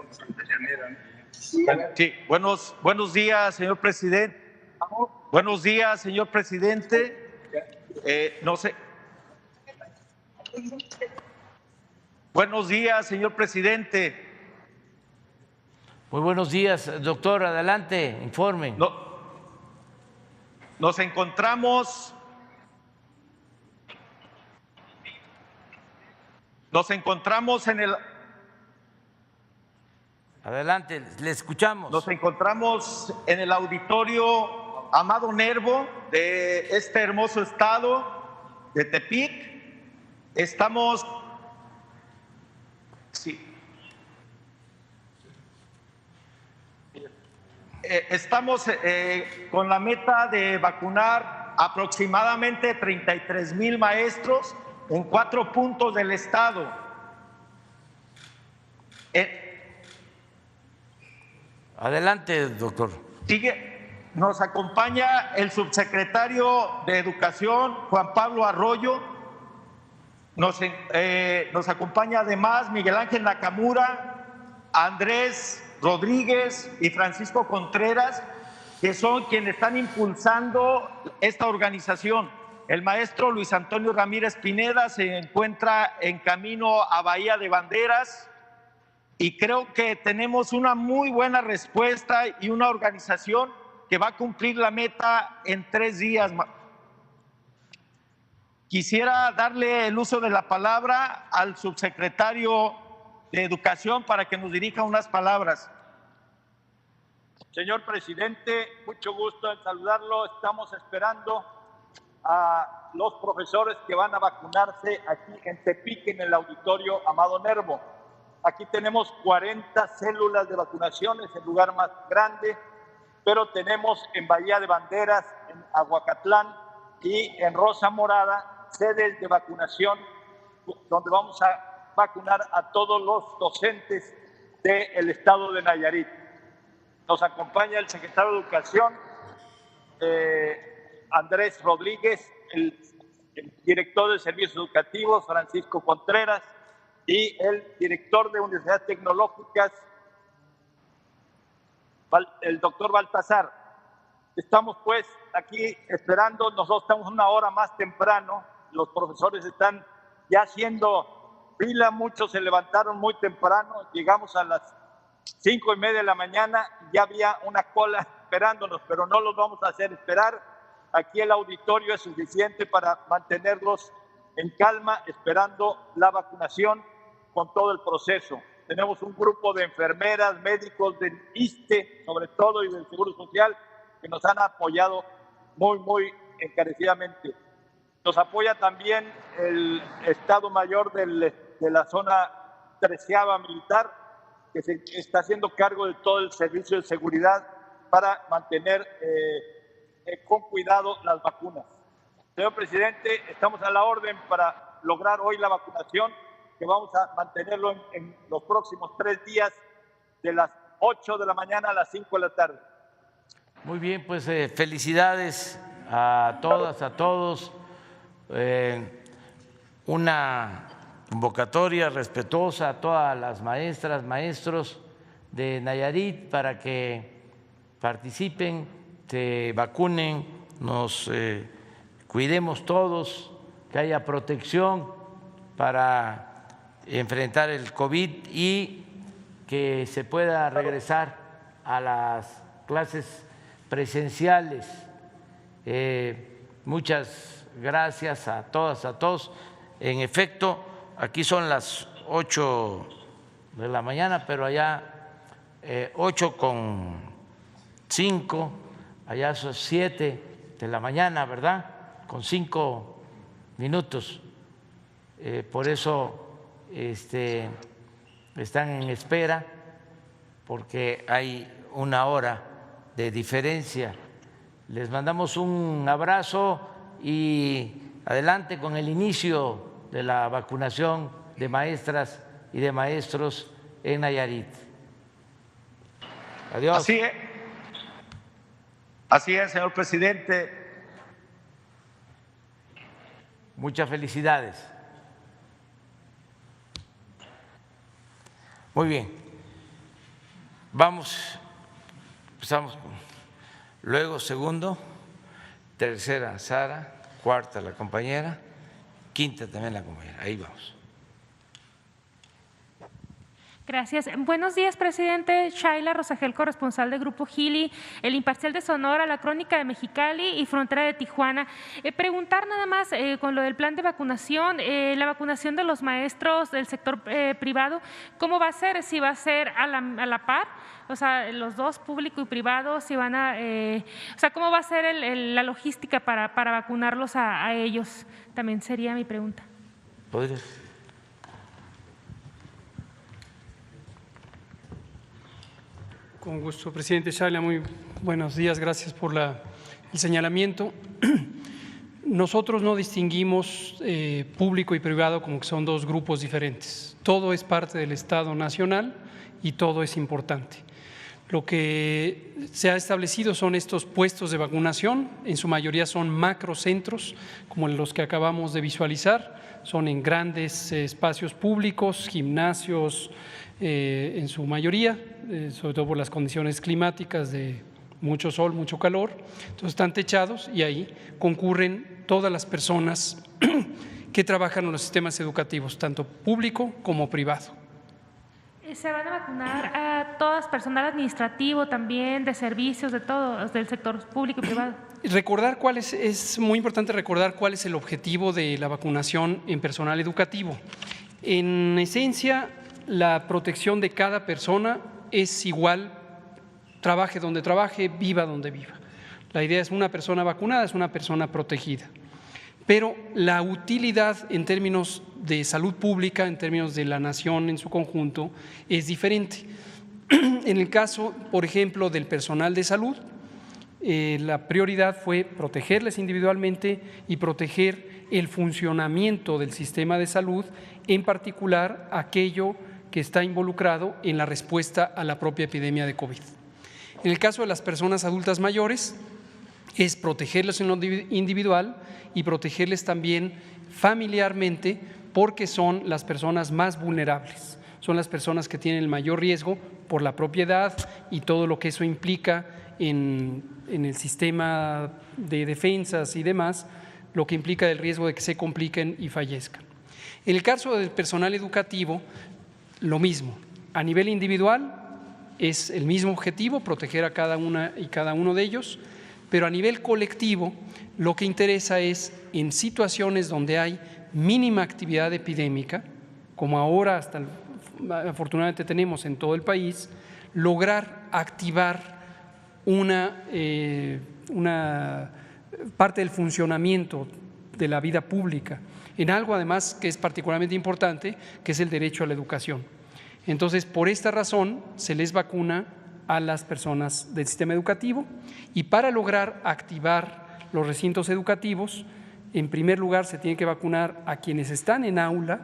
Santallaneira. Sí, buenos días, señor presidente. Buenos días, señor presidente. No sé. Buenos días, señor presidente. Muy buenos días, doctor. Adelante, informe. Nos encontramos en el... Adelante, le escuchamos. Nos encontramos en el auditorio Amado Nervo de este hermoso estado de Tepic. Estamos... Sí. Estamos con la meta de vacunar aproximadamente 33,000 maestros en 4 puntos del estado. Adelante, doctor. Nos acompaña el subsecretario de Educación, Juan Pablo Arroyo. Nos acompaña además Miguel Ángel Nakamura, Andrés Rodríguez y Francisco Contreras, que son quienes están impulsando esta organización. El maestro Luis Antonio Ramírez Pineda se encuentra en camino a Bahía de Banderas y creo que tenemos una muy buena respuesta y una organización que va a cumplir la meta en 3 días. Quisiera darle el uso de la palabra al subsecretario de Educación para que nos dirija unas palabras. Señor presidente, mucho gusto en saludarlo. Estamos esperando a los profesores que van a vacunarse aquí en Tepic, en el auditorio Amado Nervo. Aquí tenemos 40 células de vacunación, es el lugar más grande, pero tenemos en Bahía de Banderas, en Aguacatlán y en Rosa Morada sedes de vacunación donde vamos a vacunar a todos los docentes del estado de Nayarit. Nos acompaña el secretario de Educación, Andrés Rodríguez, el director de Servicios Educativos, Francisco Contreras, y el director de Universidades Tecnológicas, el doctor Baltasar. Estamos pues aquí esperando, nosotros estamos una hora más temprano, los profesores están ya haciendo fila, muchos se levantaron muy temprano, llegamos a las 5:30 de la mañana, ya había una cola esperándonos, pero no los vamos a hacer esperar. Aquí el auditorio es suficiente para mantenerlos en calma, esperando la vacunación con todo el proceso. Tenemos un grupo de enfermeras, médicos del ISSSTE, sobre todo, y del Seguro Social, que nos han apoyado muy encarecidamente. Nos apoya también el Estado Mayor de la zona 13ª militar, que se está haciendo cargo de todo el servicio de seguridad para mantener con cuidado las vacunas. Señor presidente, estamos a la orden para lograr hoy la vacunación, que vamos a mantenerlo en los próximos 3 días, de las 8 de la mañana a las 5 de la tarde. Muy bien, pues felicidades a todas, a todos. Una convocatoria respetuosa a todas las maestras, maestros de Nayarit para que participen, se vacunen, nos cuidemos todos, que haya protección para enfrentar el COVID y que se pueda regresar a las clases presenciales. Muchas gracias a todas, a todos. En efecto, aquí son las 8 de la mañana, pero allá 8:05, allá son 7 de la mañana, ¿verdad? Con 5 minutos. Por eso están en espera, porque hay una hora de diferencia. Les mandamos un abrazo y adelante con el inicio de la vacunación de maestras y de maestros en Nayarit. Adiós. Así es, señor presidente. Muchas felicidades. Muy bien. Empezamos luego segundo, tercera Sara, cuarta la compañera, quinta también la compañera. Ahí vamos. Gracias. Buenos días, presidente. Shaila Rosagel, corresponsal de Grupo Gili, El Imparcial de Sonora, La Crónica de Mexicali y Frontera de Tijuana. Preguntar nada más con lo del plan de vacunación, la vacunación de los maestros del sector privado, ¿cómo va a ser? Si va a ser a la par, o sea, los dos, público y privado, si van a, o sea, ¿cómo va a ser la logística para vacunarlos a ellos? También sería mi pregunta. ¿Podrías? Con gusto, presidente Shaila, muy buenos días, gracias por el señalamiento. Nosotros no distinguimos público y privado como que son dos grupos diferentes. Todo es parte del Estado Nacional y todo es importante. Lo que se ha establecido son estos puestos de vacunación, en su mayoría son macrocentros, como los que acabamos de visualizar, son en grandes espacios públicos, gimnasios, en su mayoría, sobre todo por las condiciones climáticas de mucho sol, mucho calor. Entonces están techados y ahí concurren todas las personas que trabajan en los sistemas educativos, tanto público como privado. ¿Se van a vacunar a todas, personal administrativo también, de servicios, de todo, del sector público y privado? Recordar es muy importante recordar cuál es el objetivo de la vacunación en personal educativo. En esencia, la protección de cada persona es igual, trabaje donde trabaje, viva donde viva. La idea es una persona vacunada, es una persona protegida. Pero la utilidad en términos de salud pública, en términos de la nación en su conjunto, es diferente. En el caso, por ejemplo, del personal de salud, la prioridad fue protegerles individualmente y proteger el funcionamiento del sistema de salud, en particular aquello que está involucrado en la respuesta a la propia epidemia de COVID. En el caso de las personas adultas mayores, es protegerles en lo individual y protegerles también familiarmente, porque son las personas más vulnerables, son las personas que tienen el mayor riesgo por la propia edad y todo lo que eso implica en el sistema de defensas y demás, lo que implica el riesgo de que se compliquen y fallezcan. En el caso del personal educativo, lo mismo. A nivel individual es el mismo objetivo, proteger a cada una y cada uno de ellos, pero a nivel colectivo lo que interesa es, en situaciones donde hay mínima actividad epidémica, como ahora afortunadamente tenemos en todo el país, lograr activar una parte del funcionamiento de la vida pública, en algo además que es particularmente importante, que es el derecho a la educación. Entonces, por esta razón se les vacuna a las personas del sistema educativo, y para lograr activar los recintos educativos, en primer lugar se tiene que vacunar a quienes están en aula,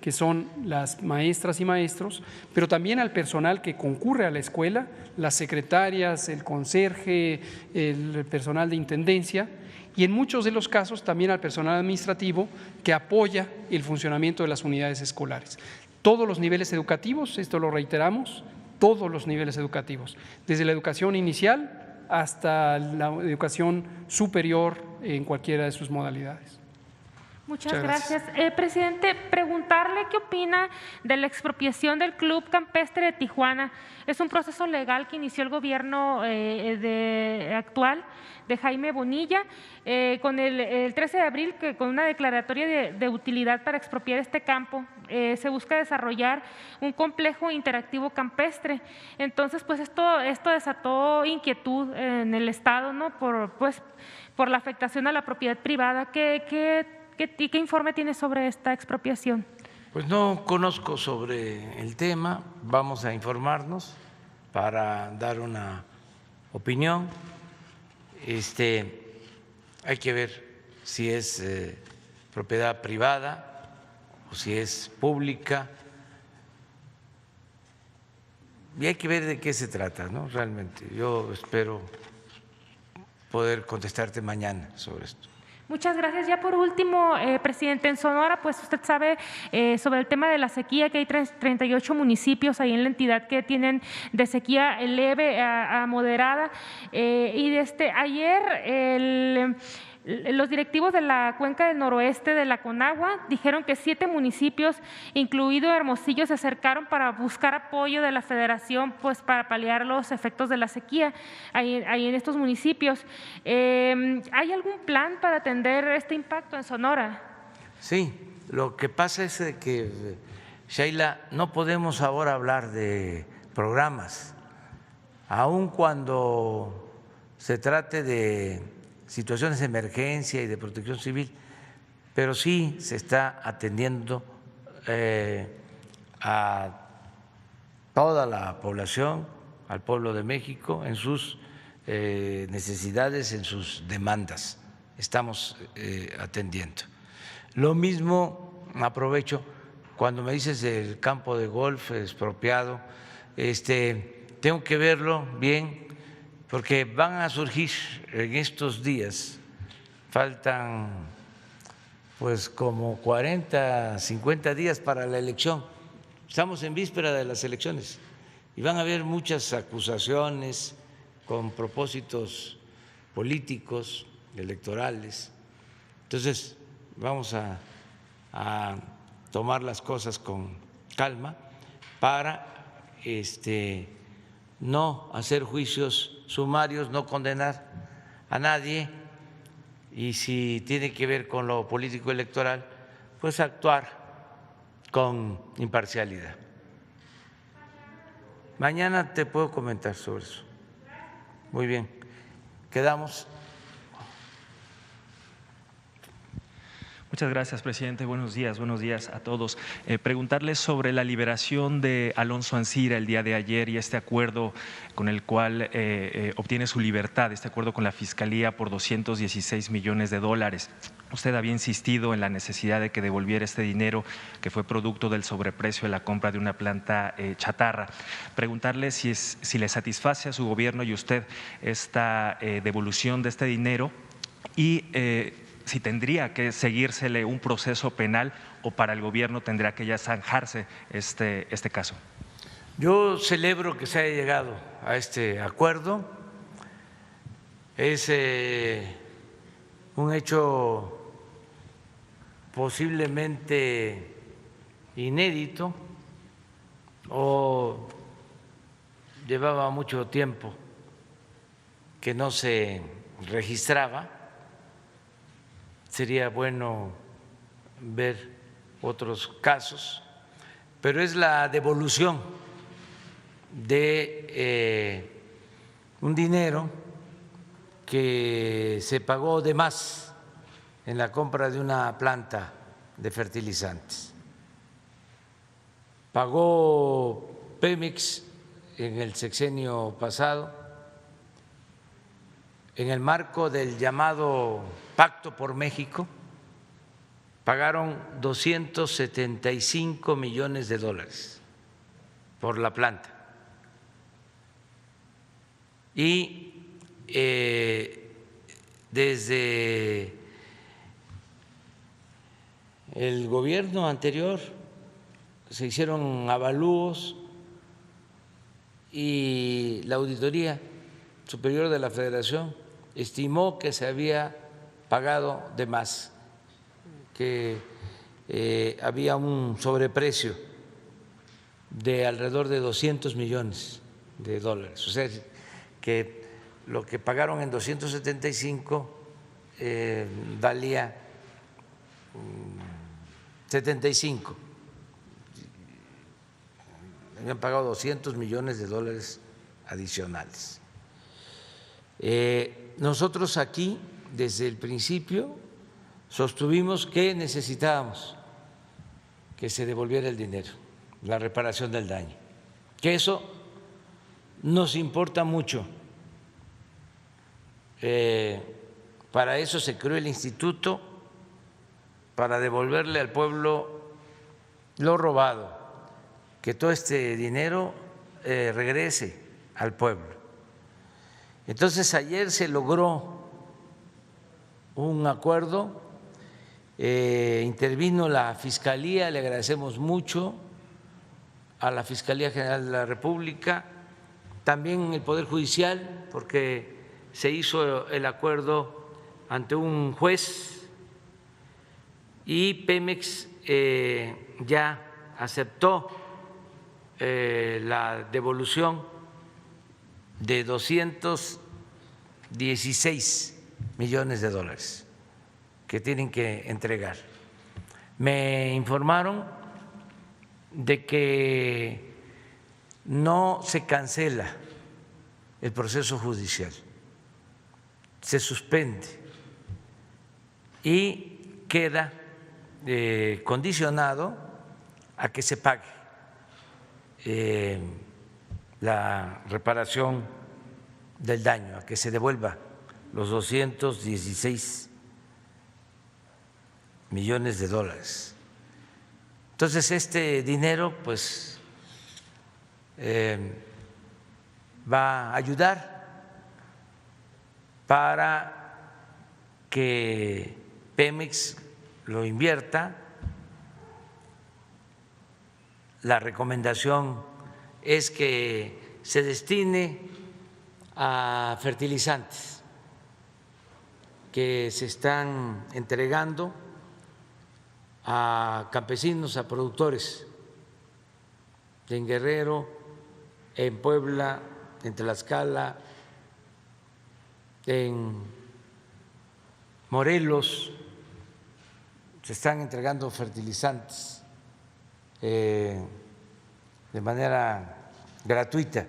que son las maestras y maestros, pero también al personal que concurre a la escuela, las secretarias, el conserje, el personal de intendencia, y en muchos de los casos también al personal administrativo que apoya el funcionamiento de las unidades escolares. Todos los niveles educativos, esto lo reiteramos, todos los niveles educativos, desde la educación inicial hasta la educación superior en cualquiera de sus modalidades. Muchas gracias. Presidente, preguntarle qué opina de la expropiación del Club Campestre de Tijuana. Es un proceso legal que inició el gobierno actual de Jaime Bonilla con el 13 de abril, que con una declaratoria de utilidad para expropiar este campo. Se busca desarrollar un complejo interactivo campestre. Entonces, pues esto desató inquietud en el Estado, ¿no? Por la afectación a la propiedad privada. ¿Qué informe tiene sobre esta expropiación? Pues no conozco sobre el tema, vamos a informarnos para dar una opinión. Hay que ver si es propiedad privada o si es pública, y hay que ver de qué se trata, ¿no? Realmente, yo espero poder contestarte mañana sobre esto. Muchas gracias. Ya por último, presidente, en Sonora, pues usted sabe sobre el tema de la sequía, que hay 38 municipios ahí en la entidad que tienen de sequía leve a moderada. Y ayer los directivos de la cuenca del noroeste de la Conagua dijeron que 7 municipios, incluido Hermosillo, se acercaron para buscar apoyo de la Federación, pues para paliar los efectos de la sequía ahí en estos municipios. ¿Hay algún plan para atender este impacto en Sonora? Sí, lo que pasa es que, Sheila, no podemos ahora hablar de programas, aun cuando se trate de situaciones de emergencia y de protección civil, pero sí se está atendiendo a toda la población, al pueblo de México, en sus necesidades, en sus demandas. Estamos atendiendo. Lo mismo, aprovecho, cuando me dices del campo de golf expropiado, tengo que verlo bien, porque van a surgir en estos días, faltan pues como 40, 50 días para la elección, estamos en víspera de las elecciones y van a haber muchas acusaciones con propósitos políticos, electorales. Entonces vamos a tomar las cosas con calma para no hacer juicios sumarios, no condenar a nadie, y si tiene que ver con lo político electoral, pues actuar con imparcialidad. Mañana te puedo comentar sobre eso. Muy bien, quedamos. Muchas gracias, presidente. Buenos días a todos. Preguntarles sobre la liberación de Alonso Ancira el día de ayer y este acuerdo con el cual obtiene su libertad, este acuerdo con la Fiscalía por $216 millones. Usted había insistido en la necesidad de que devolviera este dinero que fue producto del sobreprecio de la compra de una planta chatarra. Preguntarle si le satisface a su gobierno y usted esta devolución de este dinero y si tendría que seguírsele un proceso penal o para el gobierno tendrá que ya zanjarse este caso. Yo celebro que se haya llegado a este acuerdo. Es un hecho posiblemente inédito o llevaba mucho tiempo que no se registraba. Sería bueno ver otros casos, pero es la devolución de un dinero que se pagó de más en la compra de una planta de fertilizantes. Pagó Pemex en el sexenio pasado en el marco del llamado Pacto por México, pagaron $275 millones por la planta. Y desde el gobierno anterior se hicieron avalúos y la Auditoría Superior de la Federación estimó que se había pagado de más, que había un sobreprecio de alrededor de $200 millones. O sea, que lo que pagaron en 275 valía 75. Habían pagado $200 millones adicionales. Nosotros aquí, desde el principio, sostuvimos que necesitábamos que se devolviera el dinero, la reparación del daño, que eso nos importa mucho. Para eso se creó el instituto, para devolverle al pueblo lo robado, que todo este dinero regrese al pueblo. Entonces ayer se logró un acuerdo, intervino la Fiscalía, le agradecemos mucho a la Fiscalía General de la República, también el Poder Judicial, porque se hizo el acuerdo ante un juez y Pemex ya aceptó la devolución de $216 millones que tienen que entregar. Me informaron de que no se cancela el proceso judicial, se suspende y queda condicionado a que se pague la reparación del daño, a que se devuelva los $216 millones. Entonces este dinero pues va a ayudar para que Pemex lo invierta. La recomendación es que se destine a fertilizantes que se están entregando a campesinos, a productores en Guerrero, en Puebla, en Tlaxcala, en Morelos, se están entregando fertilizantes de manera gratuita.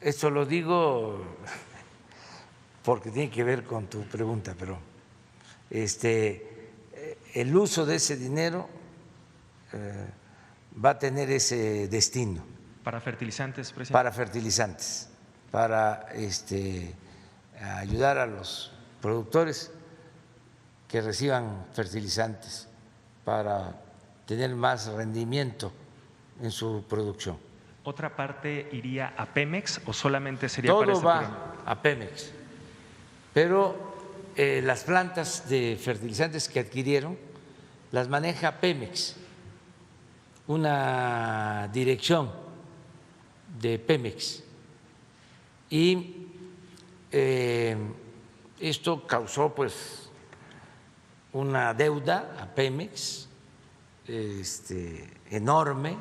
Esto lo digo porque tiene que ver con tu pregunta, pero el uso de ese dinero va a tener ese destino. ¿Para fertilizantes, presidente? Para fertilizantes, para ayudar a los productores que reciban fertilizantes para tener más rendimiento en su producción. ¿Otra parte iría a Pemex o solamente sería Todo para este va programa? a Pemex, pero las plantas de fertilizantes que adquirieron las maneja Pemex, una dirección de Pemex, y esto causó pues una deuda a Pemex enorme,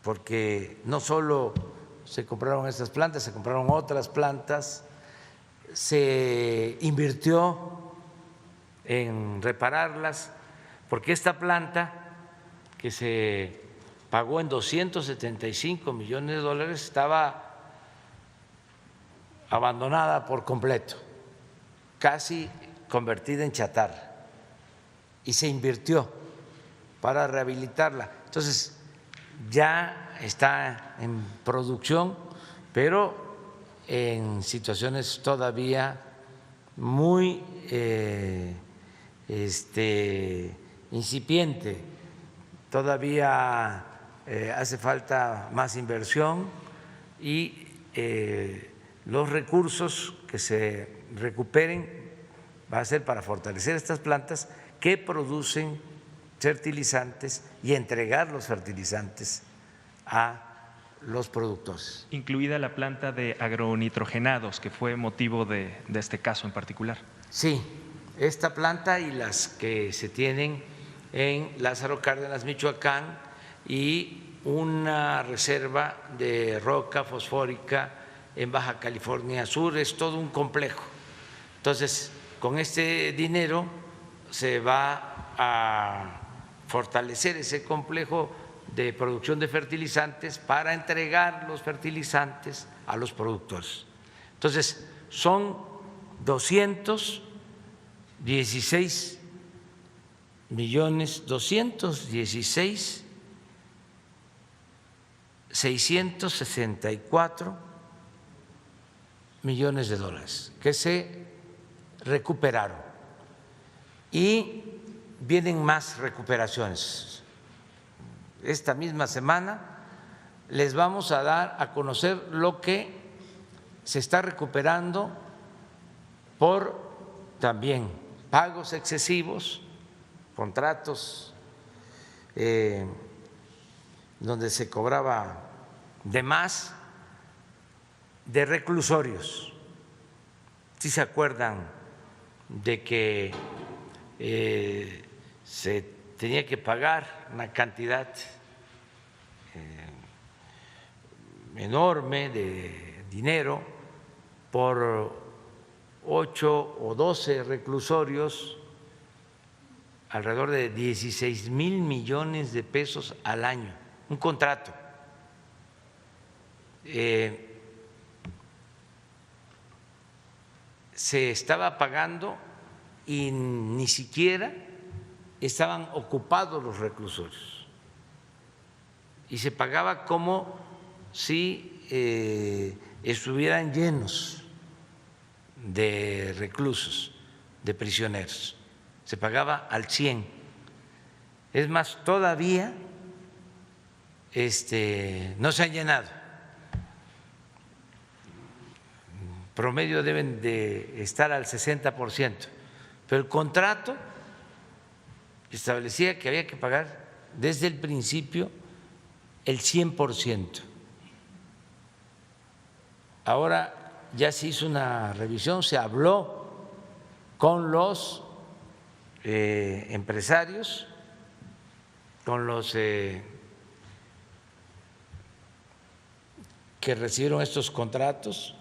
porque no solo se compraron estas plantas, se compraron otras plantas, se invirtió en repararlas, porque esta planta que se pagó en 275 millones de dólares estaba abandonada por completo, casi convertida en chatarra, y se invirtió para rehabilitarla. Entonces, ya está en producción, pero en situaciones todavía muy incipiente, todavía hace falta más inversión y los recursos que se recuperen va a ser para fortalecer estas plantas que producen fertilizantes y entregar los fertilizantes a los productores. Incluida la planta de agronitrogenados, que fue motivo de este caso en particular. Sí, esta planta y las que se tienen en Lázaro Cárdenas, Michoacán, y una reserva de roca fosfórica en Baja California Sur, es todo un complejo. Entonces, con este dinero se va a fortalecer ese complejo de producción de fertilizantes para entregar los fertilizantes a los productores. Entonces, son 216 millones, 216 664 millones de dólares que se recuperaron, y vienen más recuperaciones. Esta misma semana les vamos a dar a conocer lo que se está recuperando por también pagos excesivos, contratos donde se cobraba de más, de reclusorios. ¿Sí se acuerdan de que se tenía que pagar una cantidad enorme de dinero por 8 o 12 reclusorios, alrededor de 16,000 millones de pesos al año, un contrato? Se estaba pagando y ni siquiera estaban ocupados los reclusorios, y se pagaba como si estuvieran llenos de reclusos, de prisioneros. Se pagaba al 100. Es más, todavía no se han llenado. Promedio deben de estar al 60%, pero el contrato establecía que había que pagar desde el principio el 100%. Ahora ya se hizo una revisión, se habló con los empresarios con los que recibieron estos contratos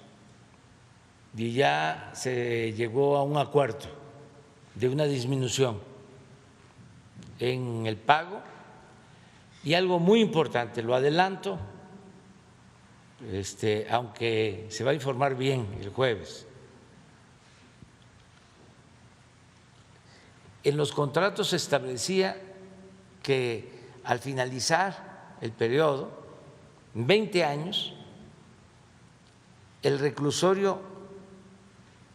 y ya se llegó a un acuerdo de una disminución en el pago y algo muy importante, lo adelanto, aunque se va a informar bien el jueves. En los contratos se establecía que al finalizar el periodo, 20 años, el reclusorio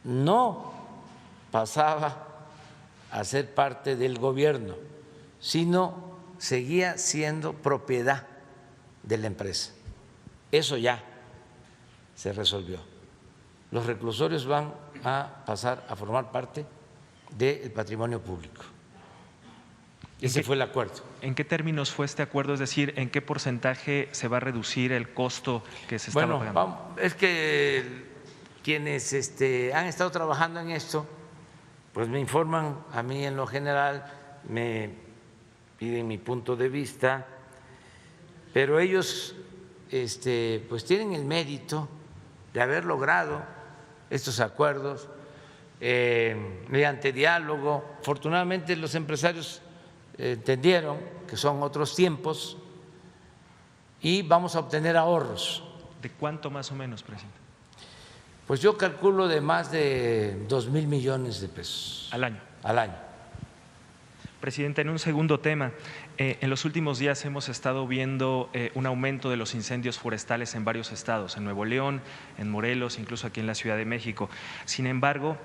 no pasaba a ser parte del gobierno, sino seguía siendo propiedad de la empresa. Eso ya se resolvió. Los reclusorios van a pasar a formar parte del patrimonio público. Ese fue el acuerdo. ¿En qué términos fue este acuerdo? Es decir, ¿en qué porcentaje se va a reducir el costo que se estaba pagando? Es que quienes han estado trabajando en esto, pues me informan a mí en lo general, me piden mi punto de vista, pero ellos pues tienen el mérito de haber logrado estos acuerdos mediante diálogo. Afortunadamente los empresarios entendieron que son otros tiempos y vamos a obtener ahorros. ¿De cuánto más o menos, presidente? Pues yo calculo de más de 2,000 millones de pesos. ¿Al año? Al año. Presidente, en un segundo tema, en los últimos días hemos estado viendo un aumento de los incendios forestales en varios estados, en Nuevo León, en Morelos, incluso aquí en la Ciudad de México. Sin embargo,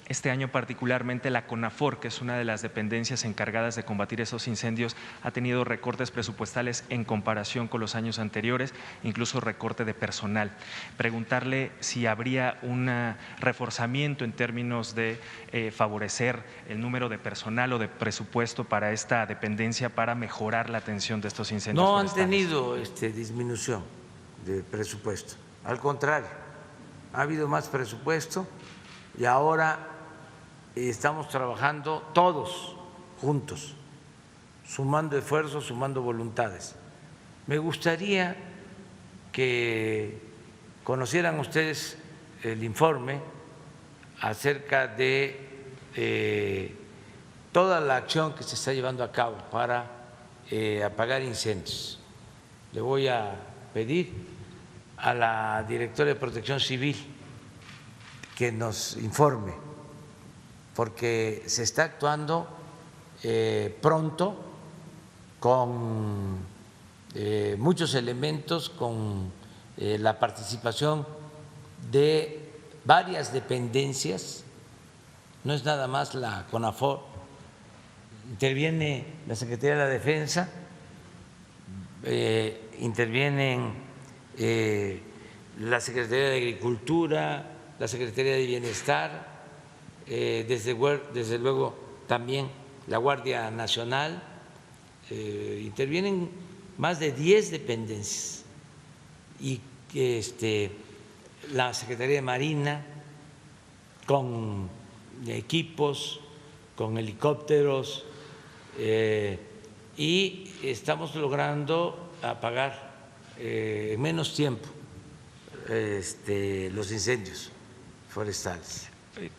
este año particularmente la CONAFOR, que es una de las dependencias encargadas de combatir esos incendios, ha tenido recortes presupuestales en comparación con los años anteriores, incluso recorte de personal. Preguntarle si habría un reforzamiento en términos de favorecer el número de personal o de presupuesto para esta dependencia para mejorar la atención de estos incendios forestales. No han tenido disminución de presupuesto, al contrario, ha habido más presupuesto y ahora estamos trabajando todos juntos, sumando esfuerzos, sumando voluntades. Me gustaría que conocieran ustedes el informe acerca de toda la acción que se está llevando a cabo para apagar incendios. Le voy a pedir a la directora de Protección Civil que nos informe, porque se está actuando pronto con muchos elementos, con la participación de varias dependencias, no es nada más la CONAFOR, interviene la Secretaría de la Defensa, intervienen la Secretaría de Agricultura, la Secretaría de Bienestar, desde luego también la Guardia Nacional, intervienen más de 10 dependencias y la Secretaría de Marina con equipos, con helicópteros y estamos logrando apagar en menos tiempo los incendios forestales.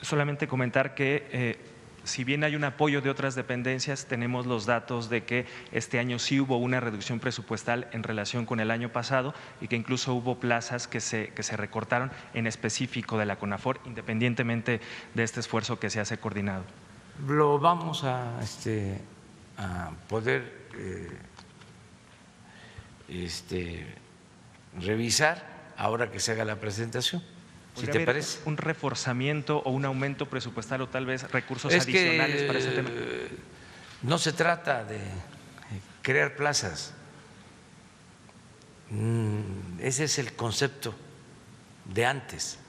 Solamente comentar que si bien hay un apoyo de otras dependencias, tenemos los datos de que este año sí hubo una reducción presupuestal en relación con el año pasado y que incluso hubo plazas que se recortaron en específico de la CONAFOR, independientemente de este esfuerzo que se hace coordinado. Lo vamos a poder revisar ahora que se haga la presentación. ¿Si te parece? ¿Un reforzamiento o un aumento presupuestal o tal vez recursos adicionales para ese tema? No se trata de crear plazas. Ese es el concepto de antes,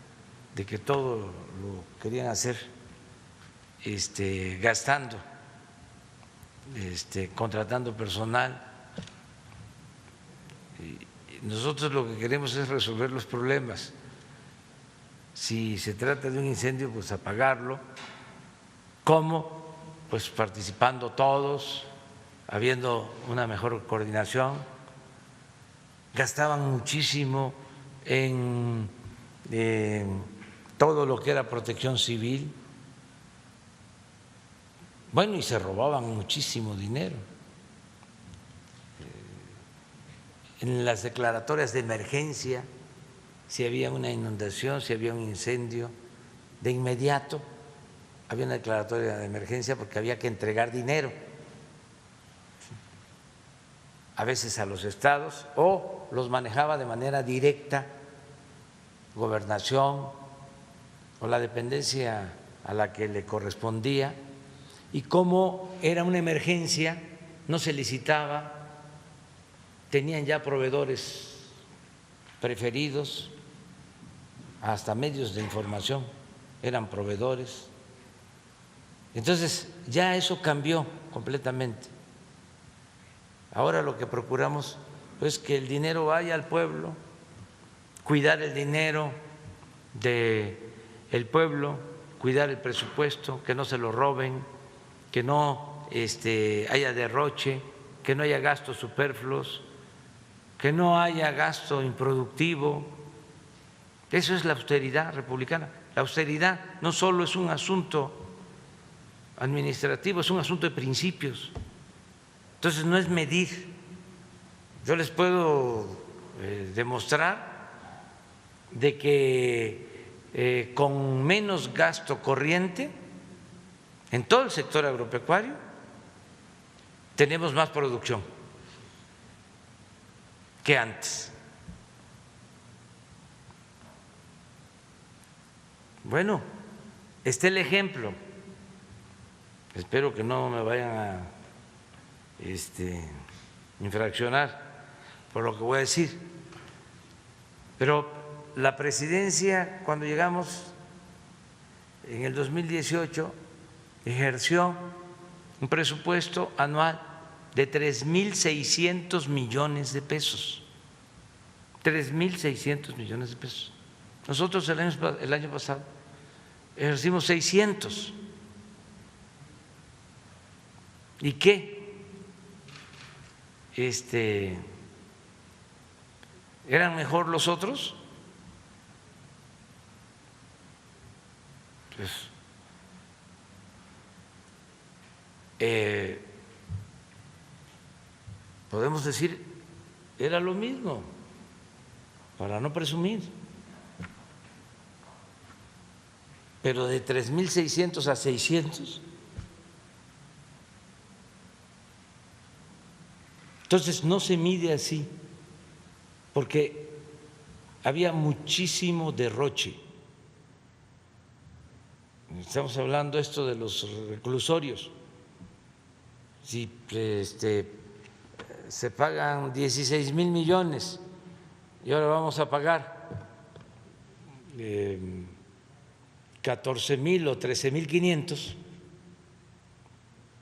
de que todo lo querían hacer gastando, contratando personal. Nosotros lo que queremos es resolver los problemas. Si se trata de un incendio, pues apagarlo. ¿Cómo? Pues participando todos, habiendo una mejor coordinación, gastaban muchísimo en todo lo que era protección civil, bueno, y se robaban muchísimo dinero. En las declaratorias de emergencia, si había una inundación, si había un incendio, de inmediato había una declaratoria de emergencia porque había que entregar dinero, a veces a los estados, o los manejaba de manera directa Gobernación o la dependencia a la que le correspondía, y como era una emergencia no se licitaba, tenían ya proveedores preferidos, hasta medios de información eran proveedores. Entonces ya eso cambió completamente. Ahora lo que procuramos es que el dinero vaya al pueblo, cuidar el dinero del pueblo, cuidar el presupuesto, que no se lo roben, que no haya derroche, que no haya gastos superfluos, que no haya gasto improductivo. Eso es la austeridad republicana. La austeridad no solo es un asunto administrativo, es un asunto de principios. Entonces no es medir. Yo les puedo demostrar de que con menos gasto corriente en todo el sector agropecuario tenemos más producción que antes. Bueno, está el ejemplo. Espero que no me vayan a infraccionar por lo que voy a decir. Pero la presidencia, cuando llegamos en el 2018, ejerció un presupuesto anual de 3.600 millones de pesos. 3.600 millones de pesos. Nosotros el año pasado ejercimos 600. ¿Y qué? ¿Eran mejor los otros? Pues podemos decir, era lo mismo, para no presumir. Pero de 3.600 a 600. Entonces no se mide así, porque había muchísimo derroche. Estamos hablando esto de los reclusorios. Si se pagan 16,000 millones y ahora vamos a pagar 14,000 o 13,500,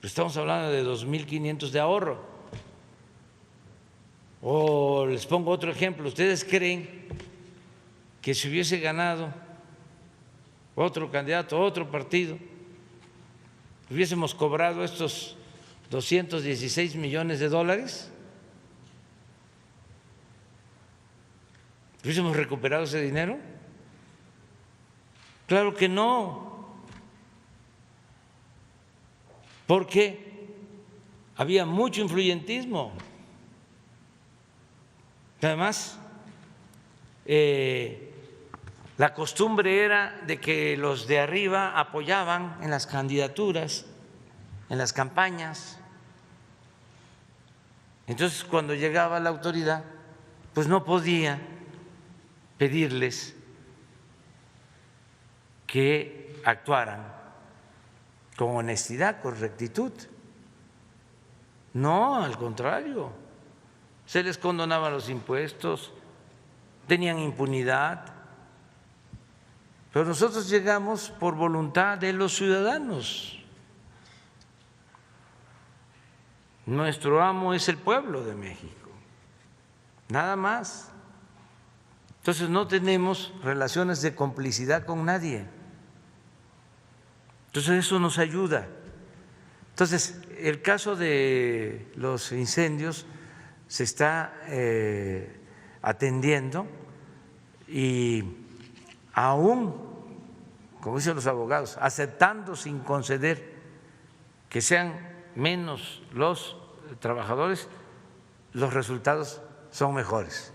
pues estamos hablando de 2,500 de ahorro. O les pongo otro ejemplo, ¿ustedes creen que si hubiese ganado otro candidato, otro partido, hubiésemos cobrado estos 216 millones de dólares? ¿Hubiésemos recuperado ese dinero? Claro que no, porque había mucho influyentismo. Además, la costumbre era de que los de arriba apoyaban en las candidaturas, en las campañas. Entonces, cuando llegaba la autoridad, pues no podía pedirles que actuaran con honestidad, con rectitud. No, al contrario. Se les condonaban los impuestos, tenían impunidad, pero nosotros llegamos por voluntad de los ciudadanos. Nuestro amo es el pueblo de México, nada más. Entonces no tenemos relaciones de complicidad con nadie. Entonces eso nos ayuda. Entonces el caso de los incendios se está atendiendo y aún, como dicen los abogados, aceptando sin conceder que sean menos los trabajadores, los resultados son mejores.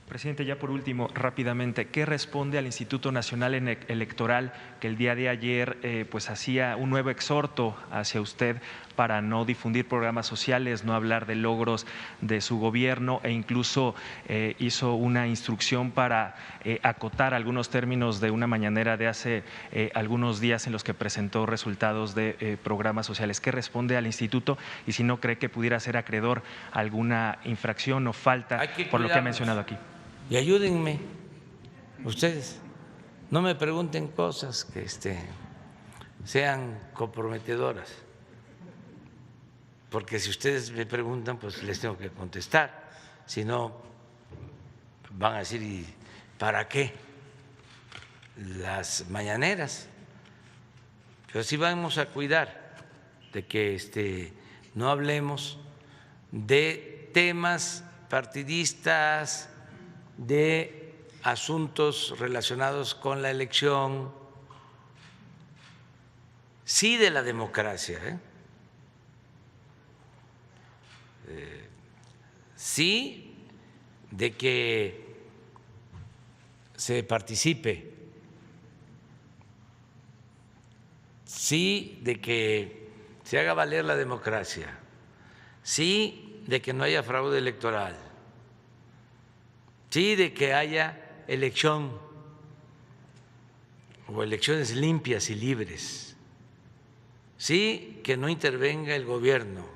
Presidente, ya por último, rápidamente, ¿qué responde al Instituto Nacional Electoral que el día de ayer pues hacía un nuevo exhorto hacia usted para no difundir programas sociales, no hablar de logros de su gobierno e incluso hizo una instrucción para acotar algunos términos de una mañanera de hace algunos días en los que presentó resultados de programas sociales? ¿Qué responde al instituto y si no cree que pudiera ser acreedor a alguna infracción o falta por lo que ha mencionado aquí? Y ayúdenme ustedes, no me pregunten cosas que sean comprometedoras, porque si ustedes me preguntan, pues les tengo que contestar, si no van a decir, ¿y para qué las mañaneras? Pero sí vamos a cuidar de que no hablemos de temas partidistas, de asuntos relacionados con la elección, sí de la democracia, sí de que se participe, sí de que se haga valer la democracia, sí de que no haya fraude electoral, sí de que haya elección o elecciones limpias y libres, sí que no intervenga el gobierno,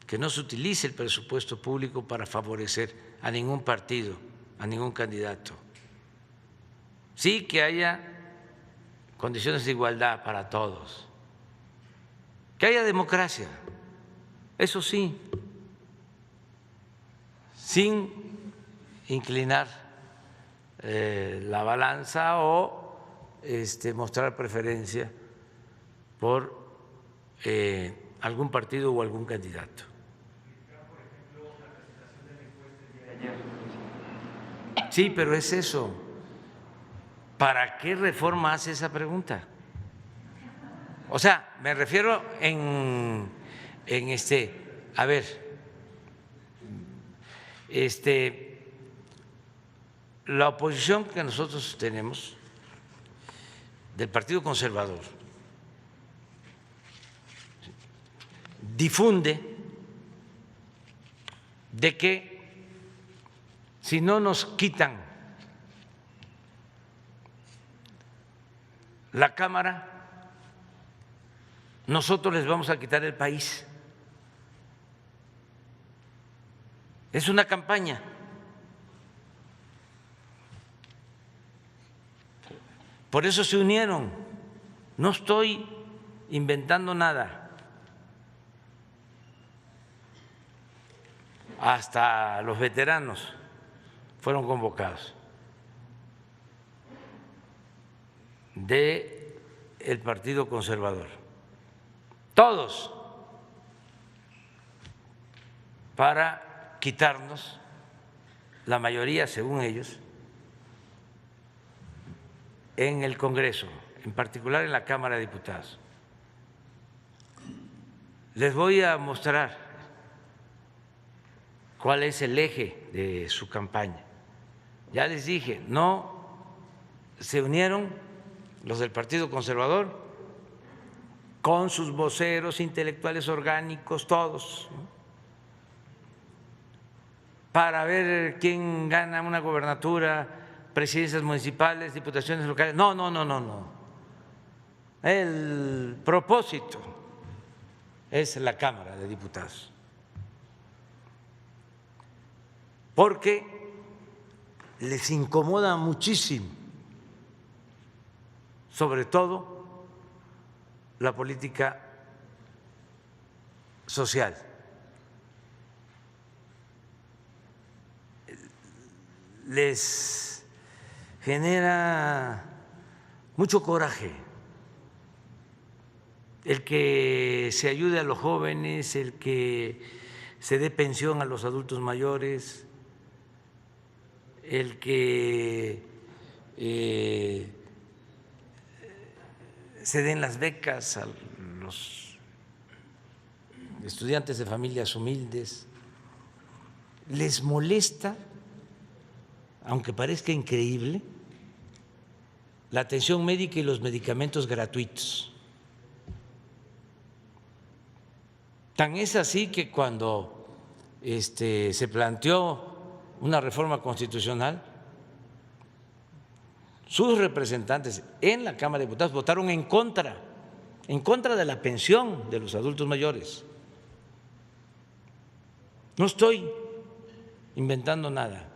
que no se utilice el presupuesto público para favorecer a ningún partido, a ningún candidato, sí que haya condiciones de igualdad para todos, que haya democracia, eso sí, sin inclinar la balanza o mostrar preferencia por algún partido o algún candidato. Sí, pero es eso. ¿Para qué reforma hace esa pregunta? O sea, me refiero a ver, la oposición que nosotros tenemos del Partido Conservador difunde de que si no nos quitan la Cámara, nosotros les vamos a quitar el país. Es una campaña. Por eso se unieron. No estoy inventando nada. Hasta los veteranos fueron convocados del Partido Conservador. Todos, para quitarnos la mayoría, según ellos, en el Congreso, en particular en la Cámara de Diputados. Les voy a mostrar cuál es el eje de su campaña. Ya les dije, no se unieron los del Partido Conservador con sus voceros intelectuales orgánicos, todos, ¿no?, para ver quién gana una gobernatura, presidencias municipales, diputaciones locales. No. El propósito es la Cámara de Diputados. Porque les incomoda muchísimo, sobre todo la política social. Les genera mucho coraje el que se ayude a los jóvenes, el que se dé pensión a los adultos mayores, el que se den las becas a los estudiantes de familias humildes. Les molesta, aunque parezca increíble, la atención médica y los medicamentos gratuitos. Tan es así que cuando se planteó una reforma constitucional, sus representantes en la Cámara de Diputados votaron en contra de la pensión de los adultos mayores. No estoy inventando nada.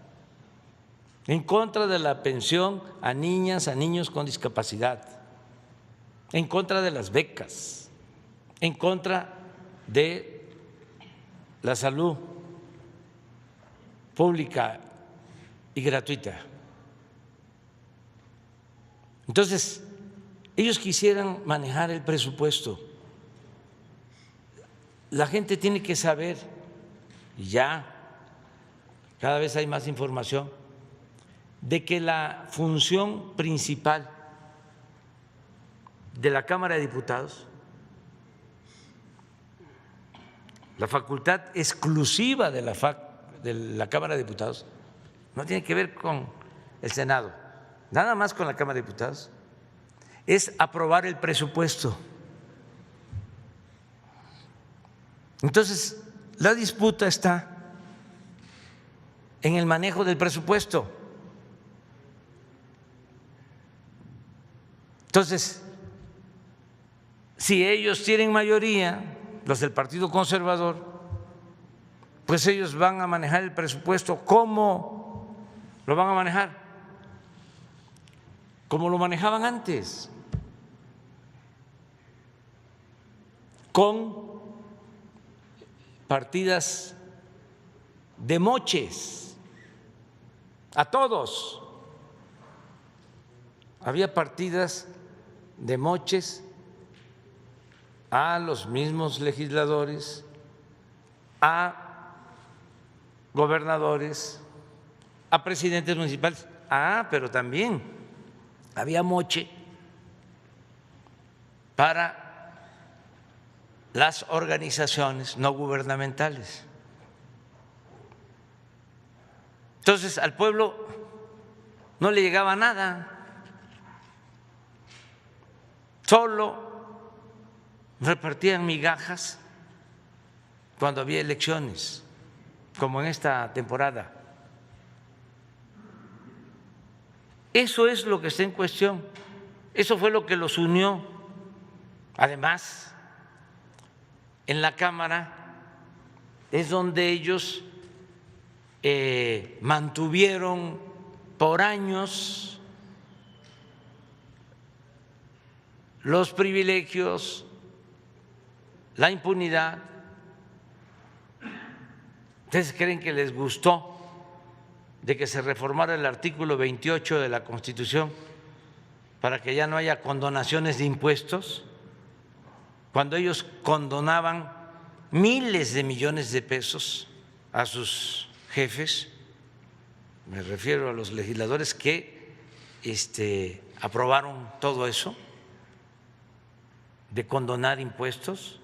En contra de la pensión a niñas, a niños con discapacidad, en contra de las becas, en contra de la salud pública y gratuita. Entonces, ellos quisieran manejar el presupuesto. La gente tiene que saber, y ya cada vez hay más información, de que la función principal de la Cámara de Diputados, la facultad exclusiva de la Cámara de Diputados, no tiene que ver con el Senado, nada más con la Cámara de Diputados, es aprobar el presupuesto. Entonces, la disputa está en el manejo del presupuesto. Entonces, si ellos tienen mayoría, los del Partido Conservador, pues ellos van a manejar el presupuesto. ¿Cómo lo van a manejar? Como lo manejaban antes, con partidas de moches a todos. Había partidas de moches a los mismos legisladores, a gobernadores, a presidentes municipales. Pero también había moche para las organizaciones no gubernamentales. Entonces, al pueblo no le llegaba nada. Solo repartían migajas cuando había elecciones, como en esta temporada. Eso es lo que está en cuestión. Eso fue lo que los unió. Además, en la Cámara es donde ellos mantuvieron por años los privilegios, la impunidad. ¿Ustedes creen que les gustó de que se reformara el artículo 28 de la Constitución para que ya no haya condonaciones de impuestos? Cuando ellos condonaban miles de millones de pesos a sus jefes, me refiero a los legisladores que aprobaron todo eso de condonar impuestos.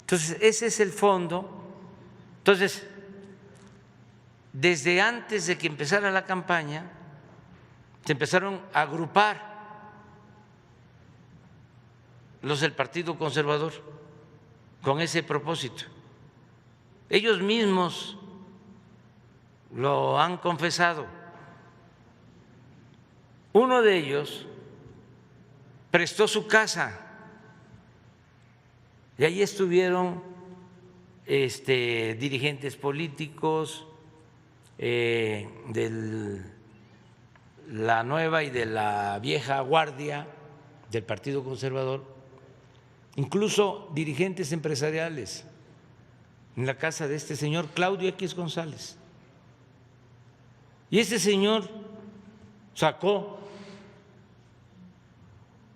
Entonces, ese es el fondo. Entonces, desde antes de que empezara la campaña, se empezaron a agrupar los del Partido Conservador con ese propósito. Ellos mismos lo han confesado. Uno de ellos prestó su casa y ahí estuvieron dirigentes políticos de la nueva y de la vieja guardia del Partido Conservador, incluso dirigentes empresariales, en la casa de este señor Claudio X González. Y este señor sacó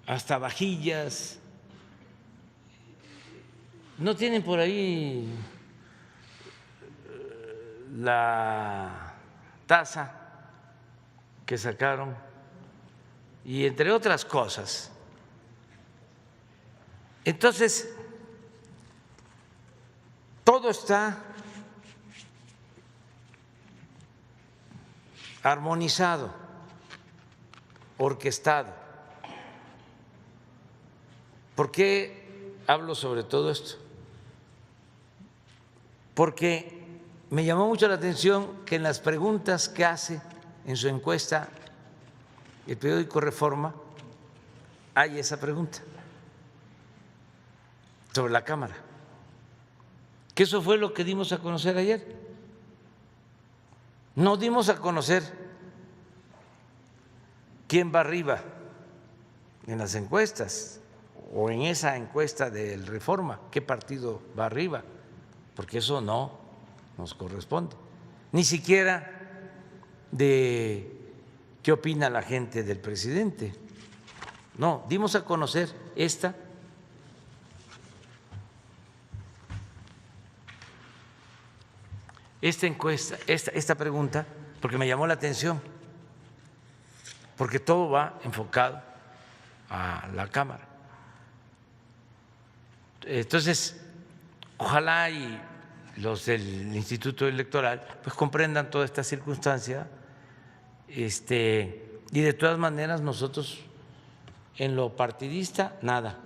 hasta vajillas ¿No tienen por ahí la tasa que sacaron? Y entre otras cosas. Entonces, todo está armonizado, orquestado. ¿Por qué hablo sobre todo esto? Porque me llamó mucho la atención que en las preguntas que hace en su encuesta el periódico Reforma hay esa pregunta sobre la Cámara, que eso fue lo que dimos a conocer ayer. No dimos a conocer quién va arriba en las encuestas o en esa encuesta del Reforma, qué partido va arriba, porque eso no nos corresponde, ni siquiera de qué opina la gente del presidente. No, dimos a conocer esta encuesta, esta pregunta, porque me llamó la atención, porque todo va enfocado a la Cámara. Entonces, ojalá y los del Instituto Electoral pues comprendan toda esta circunstancia, y de todas maneras nosotros en lo partidista nada,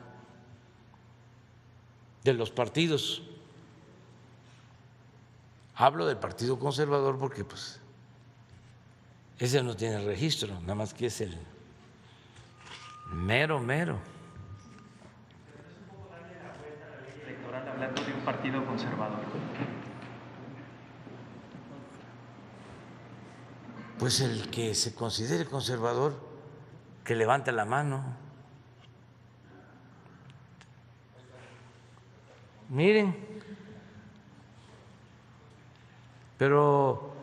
de los partidos. Hablo del Partido Conservador porque pues ese no tiene registro, nada más que es el mero. Electoral hablando de un partido conservador. Pues el que se considere conservador, que levante la mano. Miren, pero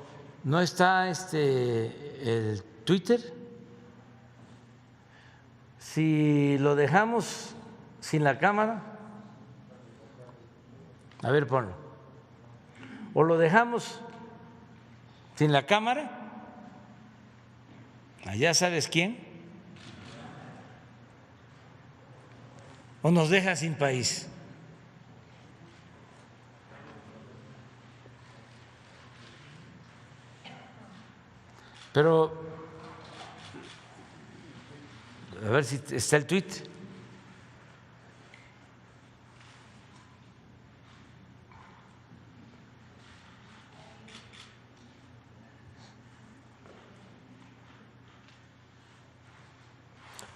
no está el Twitter. Si lo dejamos sin la cámara, a ver, ponlo. O lo dejamos sin la cámara, allá sabes quién, o nos deja sin país. Pero, a ver si está el tuit.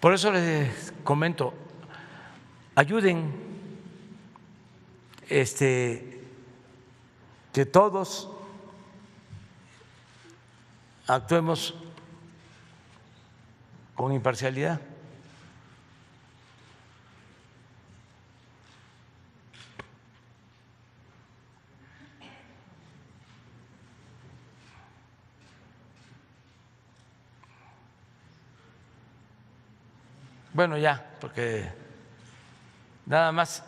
Por eso les comento, ayuden, que todos actuemos con imparcialidad. Bueno, ya, porque nada más,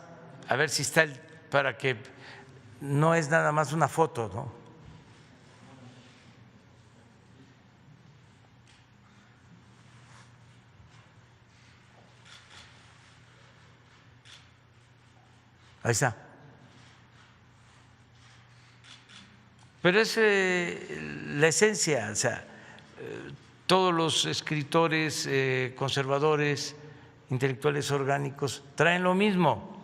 a ver si está para que no es nada más una foto, ¿no? Ahí está. Pero es la esencia, o sea, todos los escritores conservadores, intelectuales orgánicos, traen lo mismo.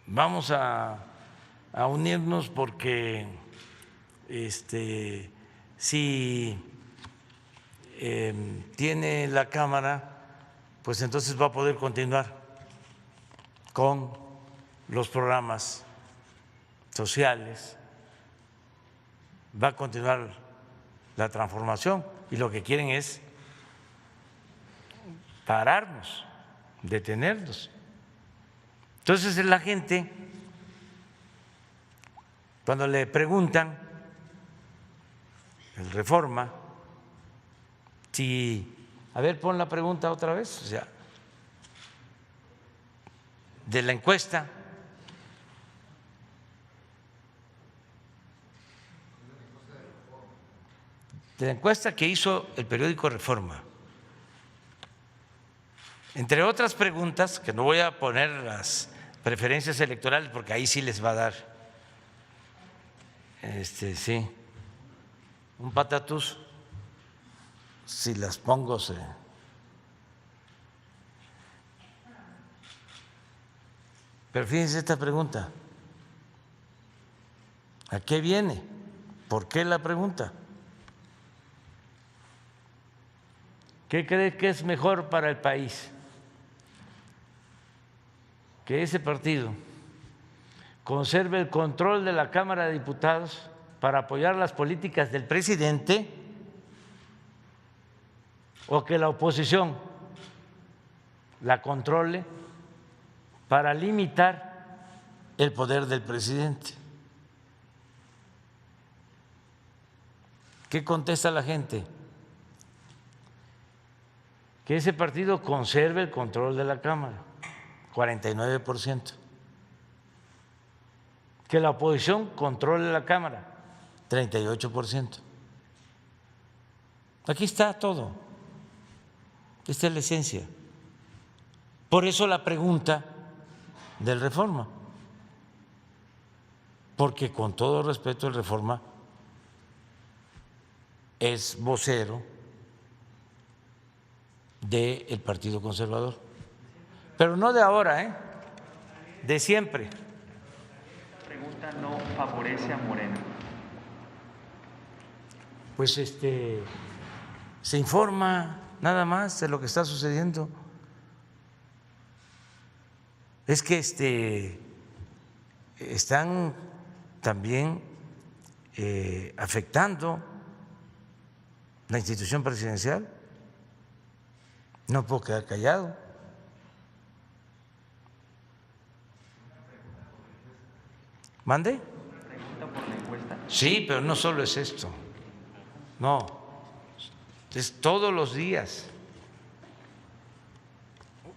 Vamos a unirnos porque si tiene la Cámara, pues entonces va a poder continuar con los programas sociales, va a continuar la transformación y lo que quieren es pararnos, detenernos. Entonces la gente, cuando le preguntan el Reforma, si, a ver, pon la pregunta otra vez, o sea, de la encuesta. De la encuesta que hizo el periódico Reforma. Entre otras preguntas, que no voy a poner las preferencias electorales porque ahí sí les va a dar sí, un patatús si las pongo. Pero fíjense esta pregunta. ¿A qué viene? ¿Por qué la pregunta? ¿Qué cree que es mejor para el país? Que ese partido conserve el control de la Cámara de Diputados para apoyar las políticas del presidente, o que la oposición la controle para limitar el poder del presidente. ¿Qué contesta la gente? Que ese partido conserve el control de la Cámara, 49%. Que la oposición controle la Cámara, 38%. Aquí está todo. Esta es la esencia. Por eso la pregunta del Reforma. Porque con todo respeto el Reforma es vocero del Partido Conservador. Pero no de ahora, de siempre. Esta pregunta no favorece a Morena. Pues se informa nada más de lo que está sucediendo. Es que están también afectando la institución presidencial. No puedo quedar callado. ¿Mande? Sí, pero no solo es esto. No, es todos los días.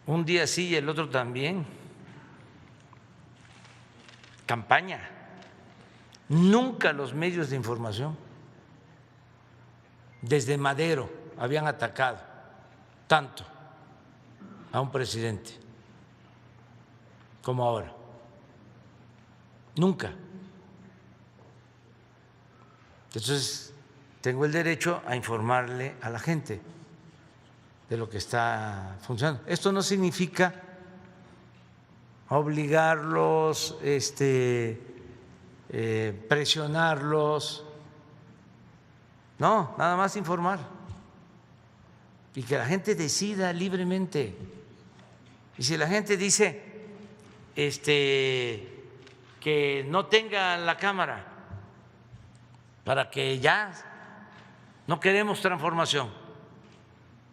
Un día sí y el otro también. Campaña. Nunca los medios de información, desde Madero, habían atacado tanto a un presidente como ahora. Nunca. Entonces, tengo el derecho a informarle a la gente de lo que está funcionando. Esto no significa obligarlos, presionarlos. No, nada más informar. Y que la gente decida libremente. Y si la gente dice que no tenga la Cámara, para que ya no queremos transformación,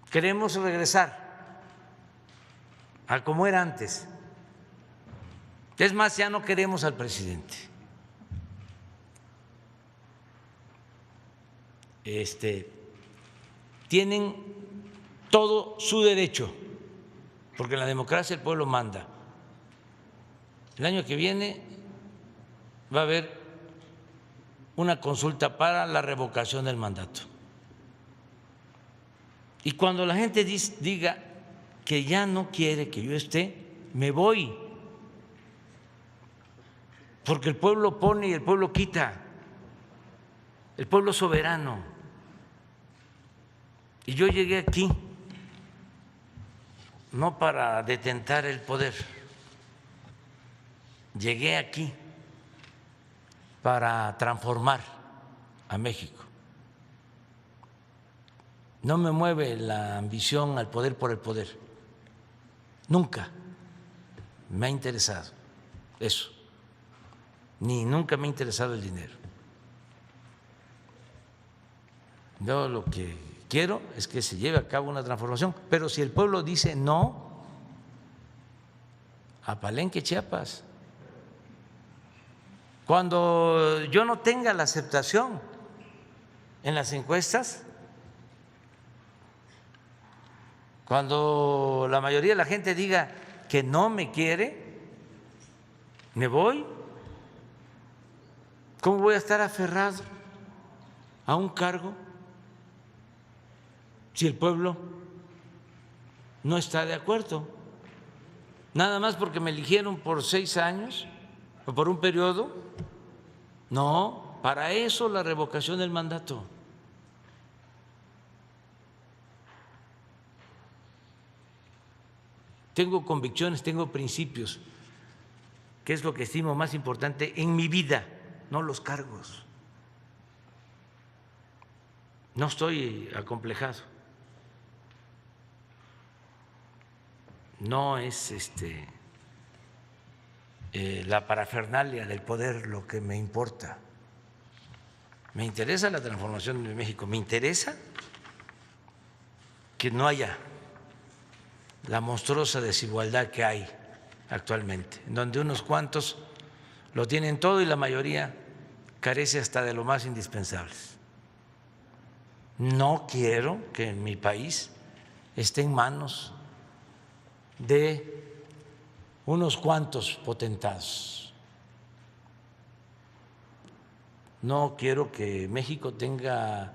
queremos regresar a como era antes. Es más, ya no queremos al presidente. Tienen todo su derecho, porque en la democracia el pueblo manda. El año que viene va a haber una consulta para la revocación del mandato. Y cuando la gente diga que ya no quiere que yo esté, me voy. Porque el pueblo pone y el pueblo quita. El pueblo es soberano. Y yo llegué aquí no para detentar el poder. Llegué aquí para transformar a México. No me mueve la ambición al poder por el poder. Nunca me ha interesado eso. Ni nunca me ha interesado el dinero. Yo lo que quiero es que se lleve a cabo una transformación. Pero si el pueblo dice no, a Palenque, Chiapas. Cuando yo no tenga la aceptación en las encuestas, cuando la mayoría de la gente diga que no me quiere, me voy. ¿Cómo voy a estar aferrado a un cargo si el pueblo no está de acuerdo? Nada más porque me eligieron por 6 años o por un periodo. No, para eso la revocación del mandato. Tengo convicciones, tengo principios, que es lo que estimo más importante en mi vida, no los cargos. No estoy acomplejado. No es la parafernalia del poder lo que me importa. Me interesa la transformación de México, me interesa que no haya la monstruosa desigualdad que hay actualmente, en donde unos cuantos lo tienen todo y la mayoría carece hasta de lo más indispensables. No quiero que mi país esté en manos de unos cuantos potentados. No quiero que México tenga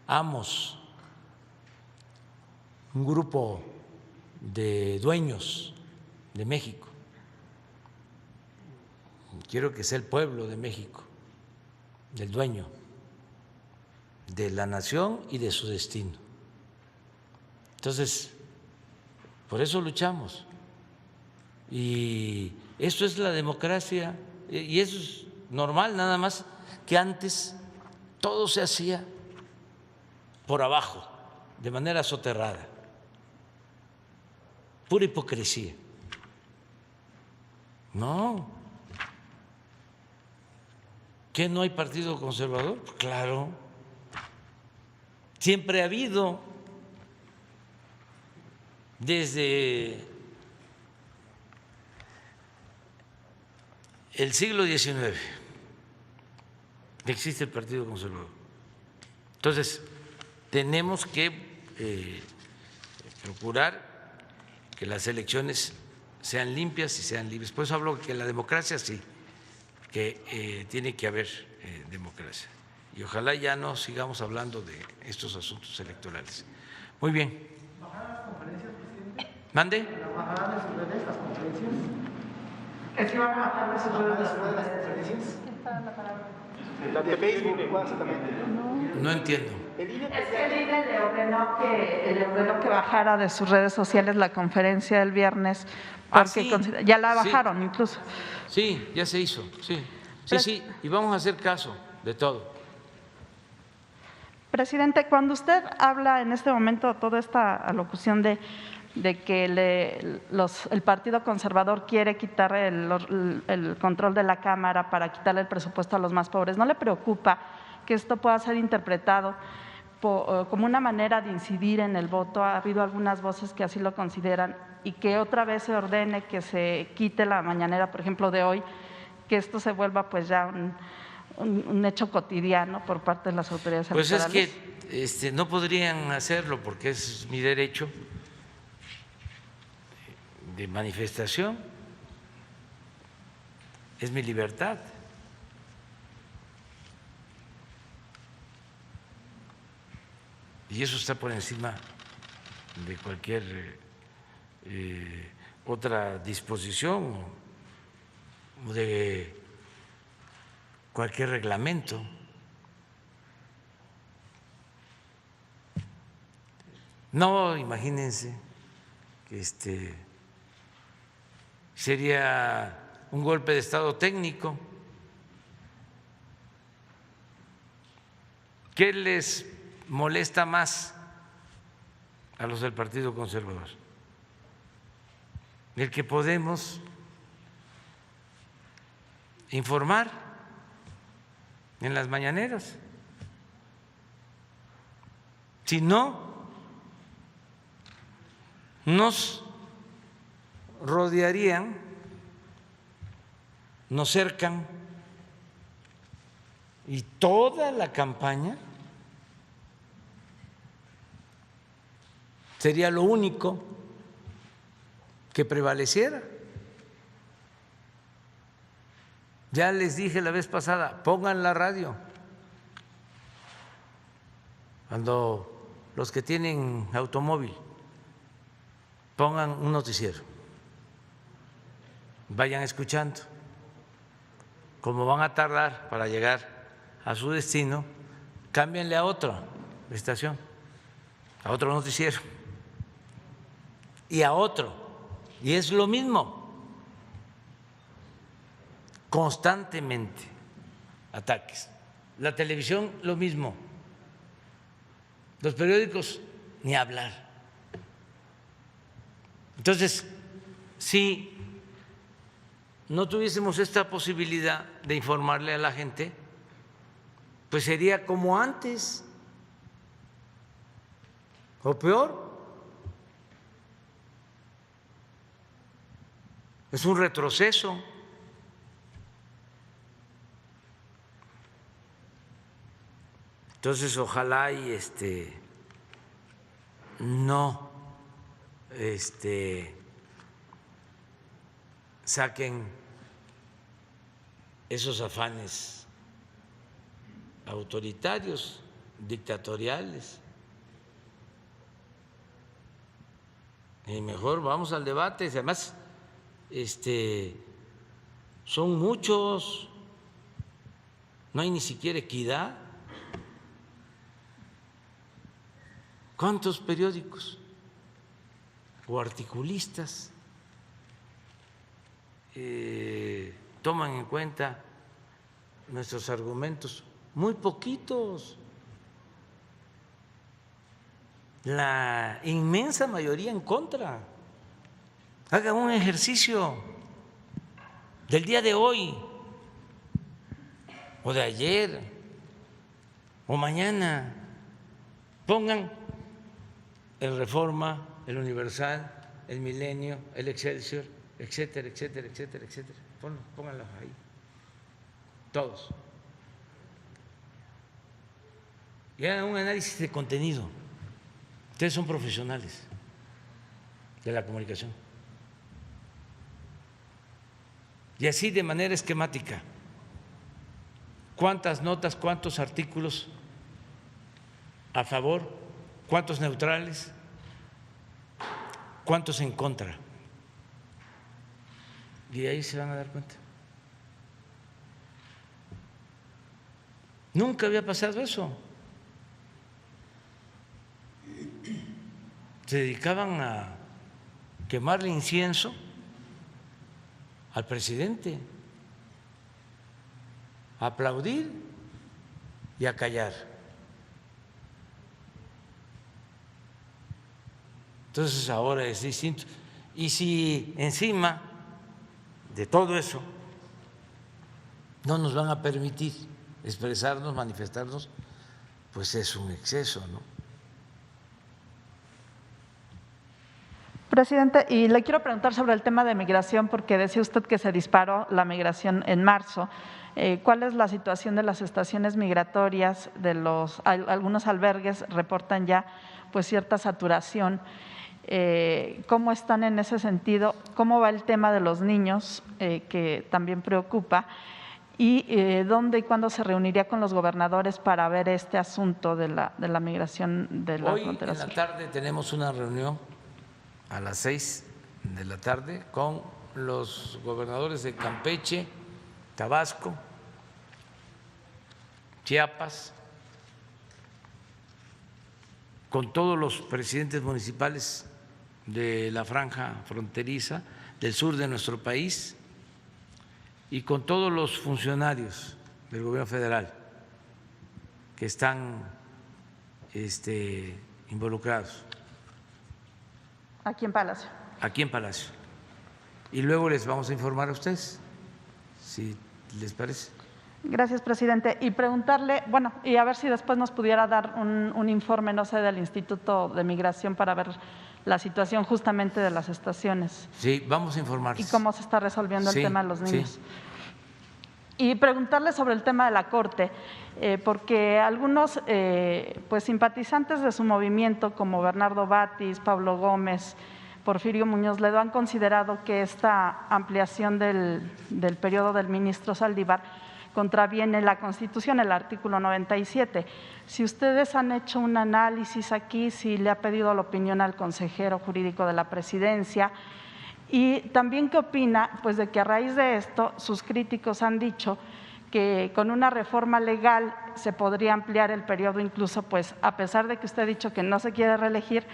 amos, un grupo de dueños de México. Quiero que sea el pueblo de México, el dueño de la nación y de su destino. Entonces, por eso luchamos. Y eso es la democracia, y eso es normal, nada más que antes todo se hacía por abajo, de manera soterrada. Pura hipocresía. No. ¿Qué no hay partido conservador? Claro. Siempre ha habido, desde el siglo XIX, existe el Partido Conservador. Entonces, tenemos que procurar que las elecciones sean limpias y sean libres. Por eso hablo que la democracia sí, que tiene que haber democracia. Y ojalá ya no sigamos hablando de estos asuntos electorales. Muy bien. ¿Bajarán las conferencias, presidente? ¿Mande? ¿Bajarán de sus redes las conferencias? ¿Es que van a bajar de sus redes las conferencias? La de Facebook, básicamente. No entiendo. Es que el INE le ordenó que bajara de sus redes sociales la conferencia del viernes, porque sí, ya la bajaron incluso. Sí, ya se hizo, sí. Sí, y vamos a hacer caso de todo. Presidente, cuando usted habla en este momento toda esta alocución de que el Partido Conservador quiere quitar el control de la Cámara para quitarle el presupuesto a los más pobres, ¿no le preocupa que esto pueda ser interpretado como una manera de incidir en el voto? Ha habido algunas voces que así lo consideran, y que otra vez se ordene que se quite la mañanera, por ejemplo, de hoy, que esto se vuelva pues ya un hecho cotidiano por parte de las autoridades electorales. Pues es que no podrían hacerlo porque es mi derecho de manifestación, es mi libertad. Y eso está por encima de cualquier otra disposición o de cualquier reglamento. No, imagínense que sería un golpe de estado técnico. ¿Qué les molesta más a los del Partido Conservador? El que podemos informar en las mañaneras. Si no, nos rodearían, nos cercan, y toda la campaña sería lo único que prevaleciera. Ya les dije la vez pasada, pongan la radio. Cuando los que tienen automóvil pongan un noticiero, vayan escuchando. Como van a tardar para llegar a su destino, cámbienle a otra estación, a otro noticiero y a otro. Y es lo mismo, constantemente ataques. La televisión, lo mismo. Los periódicos, ni hablar. Entonces, si no tuviésemos esta posibilidad de informarle a la gente, pues sería como antes, o peor. Es un retroceso. Entonces, ojalá y no saquen esos afanes autoritarios, dictatoriales. Y mejor vamos al debate. Además, son muchos, no hay ni siquiera equidad. ¿Cuántos periódicos o articulistas toman en cuenta nuestros argumentos? Muy poquitos. La inmensa mayoría en contra. Hagan un ejercicio del día de hoy o de ayer o mañana. Pongan el Reforma, el Universal, el Milenio, el Excelsior, etcétera, etcétera, etcétera, etcétera. Pónganlos ahí, todos. Y hagan un análisis de contenido. Ustedes son profesionales de la comunicación. Y así de manera esquemática. ¿Cuántas notas, cuántos artículos a favor? ¿Cuántos neutrales? ¿Cuántos en contra? Y ahí se van a dar cuenta. Nunca había pasado eso. Se dedicaban a quemarle incienso al presidente, a aplaudir y a callar. Entonces ahora es distinto. Y si encima de todo eso no nos van a permitir expresarnos, manifestarnos, pues es un exceso, ¿no? Presidente, y le quiero preguntar sobre el tema de migración, porque decía usted que se disparó la migración en marzo. ¿Cuál es la situación de las estaciones migratorias? Algunos albergues reportan ya pues cierta saturación. ¿Cómo están en ese sentido? ¿Cómo va el tema de los niños, que también preocupa? ¿Y dónde y cuándo se reuniría con los gobernadores para ver este asunto de la migración de la frontera sur? Hoy en la tarde tenemos una reunión a las 6 de la tarde con los gobernadores de Campeche, Tabasco, Chiapas, con todos los presidentes municipales de la franja fronteriza del sur de nuestro país y con todos los funcionarios del gobierno federal que están involucrados. Aquí en Palacio. Aquí en Palacio. Y luego les vamos a informar a ustedes, si les parece. Gracias, presidente. Y preguntarle, bueno, y a ver si después nos pudiera dar un informe, no sé, del Instituto de Migración para ver la situación justamente de las estaciones. Sí, vamos a informarles. Y cómo se está resolviendo el tema de los niños. Sí. Y preguntarle sobre el tema de la Corte, porque algunos pues simpatizantes de su movimiento, como Bernardo Batis, Pablo Gómez, Porfirio Muñoz Ledo, han considerado que esta ampliación del periodo del ministro Saldívar contraviene la Constitución, el artículo 97. Si ustedes han hecho un análisis aquí, si le ha pedido la opinión al consejero jurídico de la Presidencia, y también qué opina, pues, de que a raíz de esto sus críticos han dicho que con una reforma legal se podría ampliar el periodo, incluso, pues, a pesar de que usted ha dicho que no se quiere reelegir,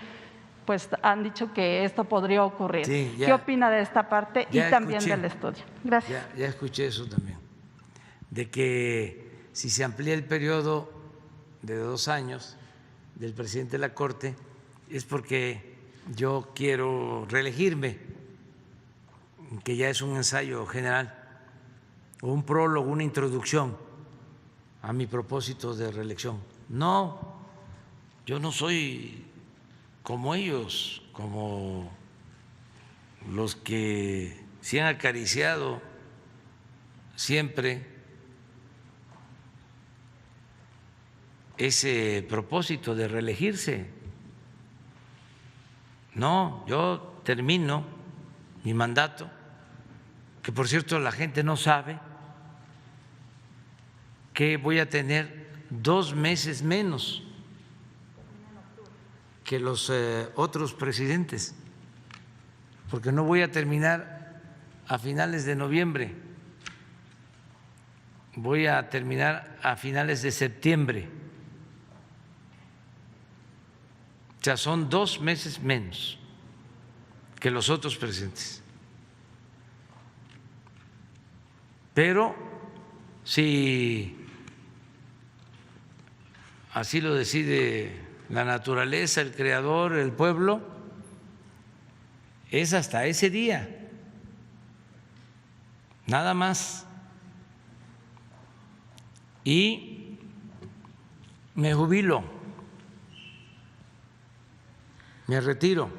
pues han dicho que esto podría ocurrir. Sí, ya, ¿qué opina de esta parte y también escuché, del estudio? Gracias. Ya escuché eso también, de que si se amplía el periodo de 2 años del presidente de la Corte es porque yo quiero reelegirme, que ya es un ensayo general, o un prólogo, una introducción a mi propósito de reelección. No, yo no soy como ellos, como los que se han acariciado siempre ese propósito de reelegirse. No, yo termino mi mandato, que por cierto la gente no sabe que voy a tener 2 meses menos que los otros presidentes, porque no voy a terminar a finales de noviembre, voy a terminar a finales de septiembre. O sea, son 2 meses menos que los otros presidentes. Pero si así lo decide la naturaleza, el creador, el pueblo, es hasta ese día, nada más. Y me jubilo, me retiro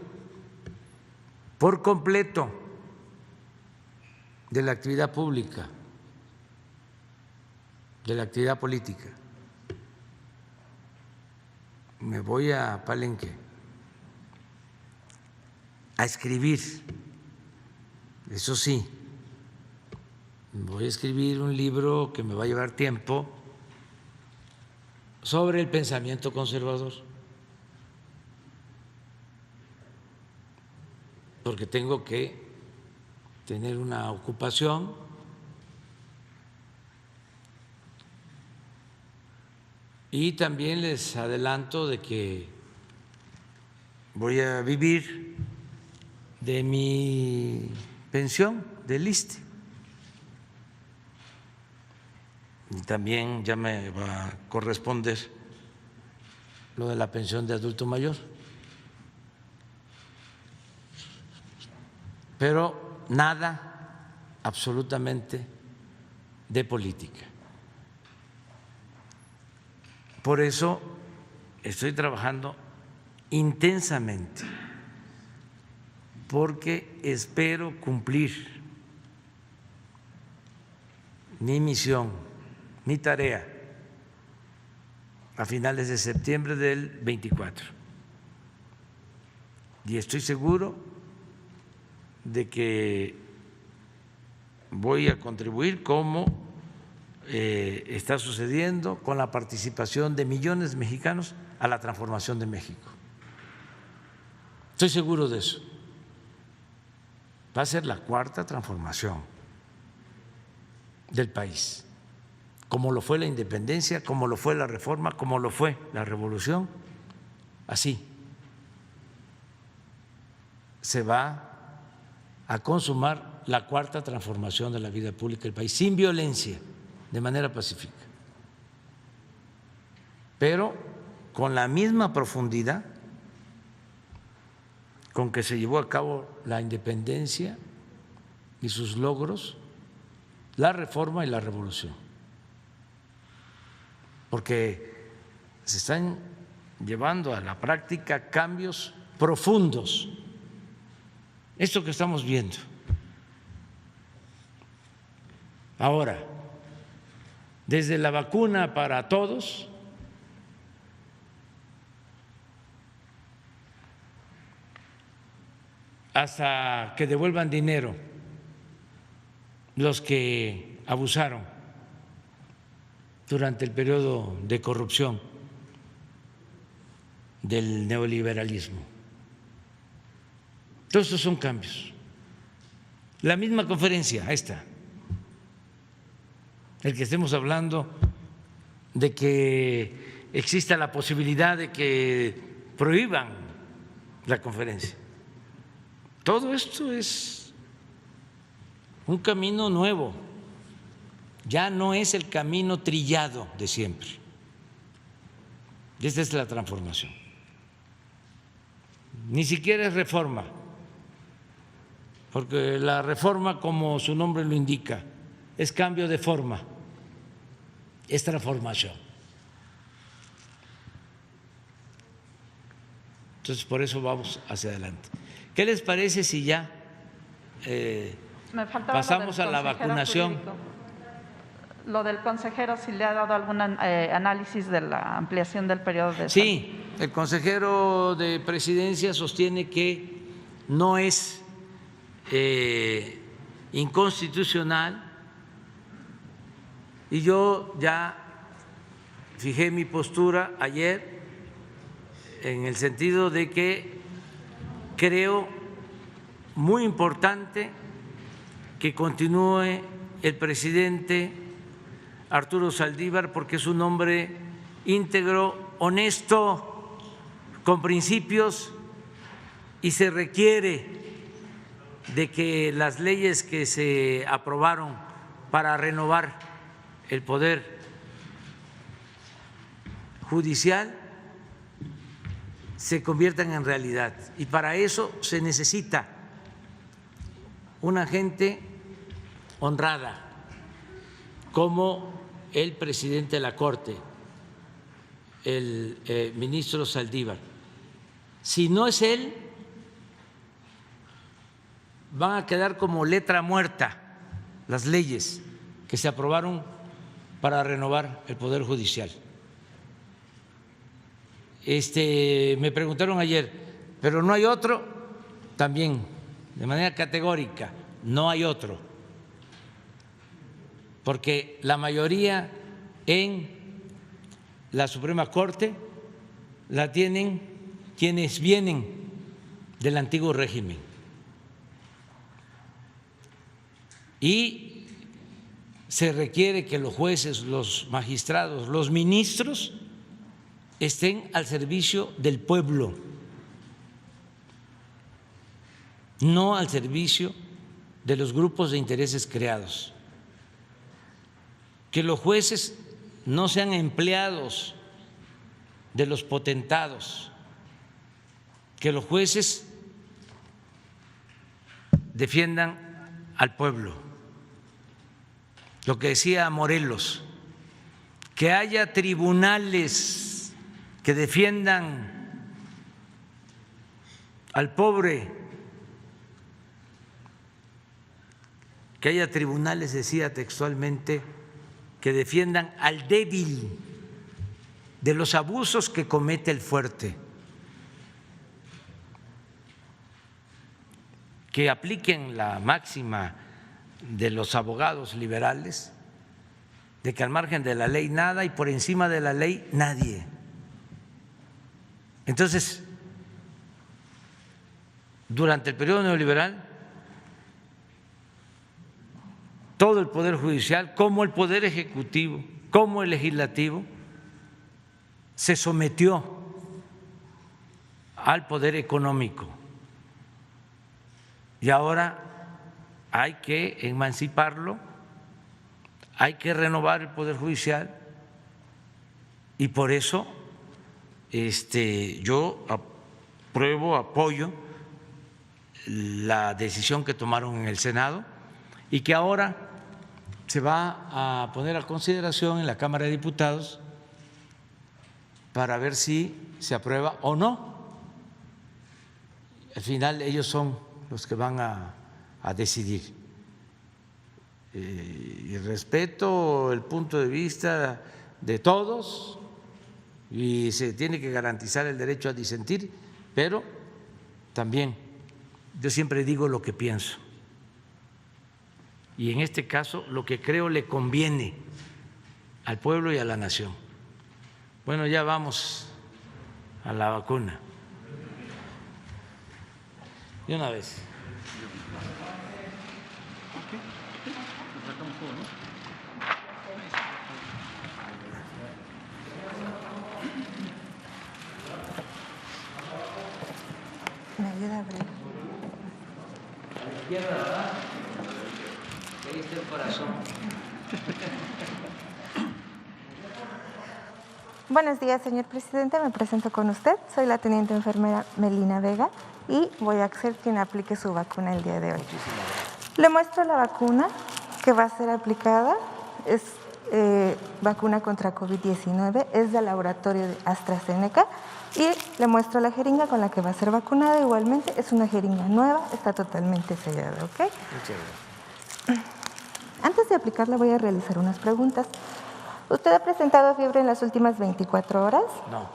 por completo de la actividad pública, de la actividad política. Me voy a Palenque a escribir, eso sí, voy a escribir un libro que me va a llevar tiempo sobre el pensamiento conservador, porque tengo que tener una ocupación y también les adelanto de que voy a vivir de mi pensión del ISSSTE. Y también ya me va a corresponder lo de la pensión de adulto mayor. Pero nada absolutamente de política. Por eso estoy trabajando intensamente, porque espero cumplir mi misión, mi tarea, a finales de septiembre del 24. Y estoy seguro de que voy a contribuir, como está sucediendo, con la participación de millones de mexicanos, a la transformación de México. Estoy seguro de eso. Va a ser la 4ª transformación del país, como lo fue la independencia, como lo fue la reforma, como lo fue la revolución. Así se va a consumar la 4ª transformación de la vida pública del país, sin violencia, de manera pacífica, pero con la misma profundidad con que se llevó a cabo la independencia y sus logros, la reforma y la revolución, porque se están llevando a la práctica cambios profundos. Esto que estamos viendo ahora, desde la vacuna para todos hasta que devuelvan dinero los que abusaron durante el periodo de corrupción del neoliberalismo. Todos estos son cambios. La misma conferencia, esta, el que estemos hablando de que exista la posibilidad de que prohíban la conferencia. Todo esto es un camino nuevo, ya no es el camino trillado de siempre. Esta es la transformación. Ni siquiera es reforma, porque la reforma, como su nombre lo indica, es cambio de forma, es transformación. Entonces, por eso vamos hacia adelante. ¿Qué les parece si ya pasamos a la vacunación? Jurídico. Lo del consejero, si le ha dado algún análisis de la ampliación del periodo de... Sí, el consejero de Presidencia sostiene que no es inconstitucional, y yo ya fijé mi postura ayer en el sentido de que creo muy importante que continúe el presidente Arturo Saldívar, porque es un hombre íntegro, honesto, con principios, y se requiere de que las leyes que se aprobaron para renovar el poder judicial se conviertan en realidad, y para eso se necesita una gente honrada como el presidente de la Corte, el ministro Saldívar. Si no es él, van a quedar como letra muerta las leyes que se aprobaron para renovar el Poder Judicial. Me preguntaron ayer, ¿pero no hay otro? También, de manera categórica, no hay otro, porque la mayoría en la Suprema Corte la tienen quienes vienen del antiguo régimen. Y se requiere que los jueces, los magistrados, los ministros estén al servicio del pueblo, no al servicio de los grupos de intereses creados. Que los jueces no sean empleados de los potentados, que los jueces defiendan al pueblo. Lo que decía Morelos, que haya tribunales que defiendan al pobre, que haya tribunales, decía textualmente, que defiendan al débil de los abusos que comete el fuerte, que apliquen la máxima de los abogados liberales de que al margen de la ley nada y por encima de la ley nadie. Entonces, durante el periodo neoliberal, todo el Poder Judicial, como el Poder Ejecutivo, como el Legislativo, se sometió al poder económico. Y ahora hay que emanciparlo, hay que renovar el Poder Judicial, y por eso yo apoyo la decisión que tomaron en el Senado y que ahora se va a poner a consideración en la Cámara de Diputados para ver si se aprueba o no. Al final ellos son los que van a decidir. Y respeto el punto de vista de todos y se tiene que garantizar el derecho a disentir, pero también yo siempre digo lo que pienso. Y en este caso, lo que creo le conviene al pueblo y a la nación. Bueno, ya vamos a la vacuna. De una vez. Me ayuda a abrir. A la izquierda, ¿verdad? Ahí está el corazón. Buenos días, señor presidente. Me presento con usted. Soy la teniente enfermera Melina Vega y voy a ser quien aplique su vacuna el día de hoy. Le muestro la vacuna que va a ser aplicada. Es vacuna contra COVID-19. Es del laboratorio de AstraZeneca. Y le muestro la jeringa con la que va a ser vacunada. Igualmente, es una jeringa nueva, está totalmente sellada, ¿ok? Muchas gracias. Antes de aplicarla voy a realizar unas preguntas. ¿Usted ha presentado fiebre en las últimas 24 horas? No.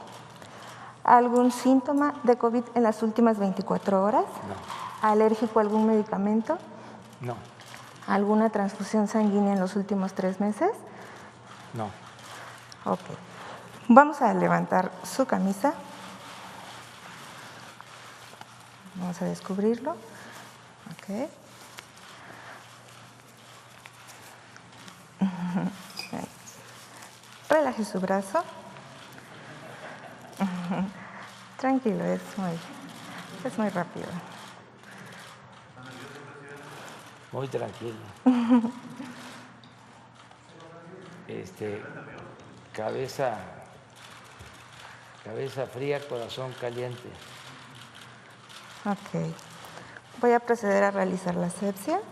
¿Algún síntoma de COVID en las últimas 24 horas? No. ¿Alérgico a algún medicamento? No. ¿Alguna transfusión sanguínea en los últimos 3 meses? No. Ok. Vamos a levantar su camisa. Vamos a descubrirlo. Ok. Relaje su brazo. Tranquilo, es muy rápido. Muy tranquilo. Cabeza fría, corazón caliente. Ok. Voy a proceder a realizar la asepsia. Sí.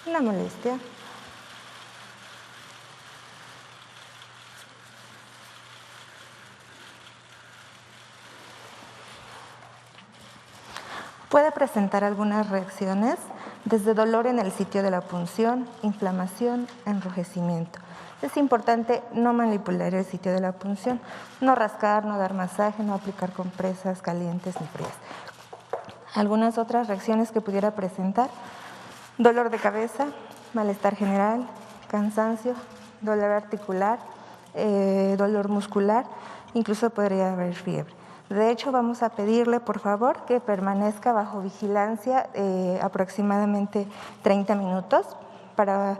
Una molestia. Puede presentar algunas reacciones, desde dolor en el sitio de la punción, inflamación, enrojecimiento. Es importante no manipular el sitio de la punción, no rascar, no dar masaje, no aplicar compresas calientes ni frías. Algunas otras reacciones que pudiera presentar: dolor de cabeza, malestar general, cansancio, dolor articular, dolor muscular, incluso podría haber fiebre. De hecho, vamos a pedirle, por favor, que permanezca bajo vigilancia aproximadamente 30 minutos para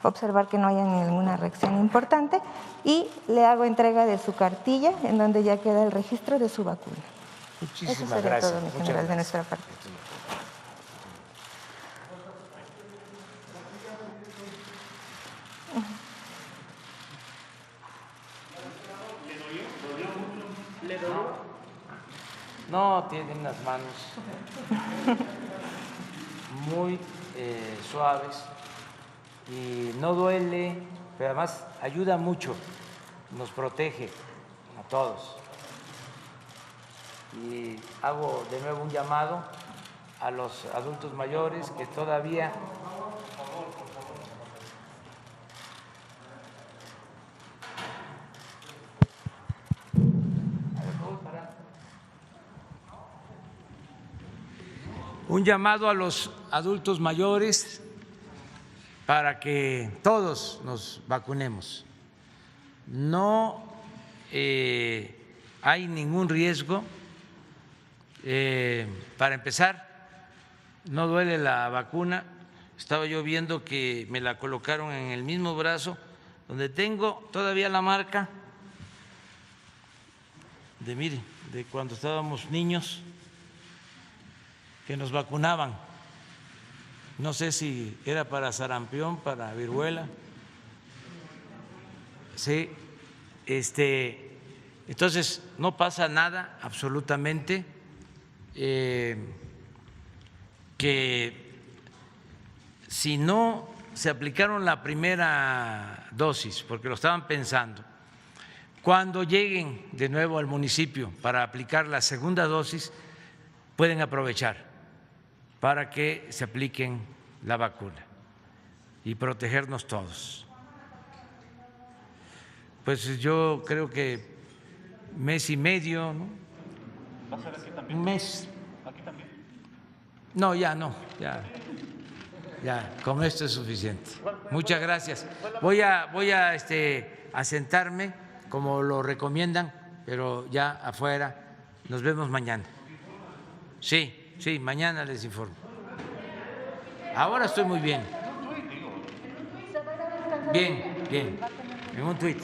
observar que no haya ninguna reacción importante, y le hago entrega de su cartilla en donde ya queda el registro de su vacuna. Muchísimas Eso sería gracias. todo, mi general, de nuestra parte. No, tienen las manos muy suaves y no duele, pero además ayuda mucho, nos protege a todos. Y hago de nuevo un llamado a los adultos mayores que todavía un llamado a los adultos mayores para que todos nos vacunemos. No hay ningún riesgo. Para empezar, no duele la vacuna. Estaba yo viendo que me la colocaron en el mismo brazo donde tengo todavía la marca de cuando estábamos niños, que nos vacunaban. No sé si era para sarampión, para viruela. Sí, entonces no pasa nada absolutamente. Que si no se aplicaron la primera dosis, porque lo estaban pensando, cuando lleguen de nuevo al municipio para aplicar la segunda dosis, pueden aprovechar para que se apliquen la vacuna y protegernos todos. Pues yo creo que mes y medio, ¿no? ¿Va a ser aquí también? Un mes. ¿Aquí también? No, ya no, ya, con esto es suficiente. Muchas gracias. Voy a sentarme como lo recomiendan, pero ya afuera. Nos vemos mañana. Sí, mañana les informo. Ahora estoy muy bien. Bien, en un tuit.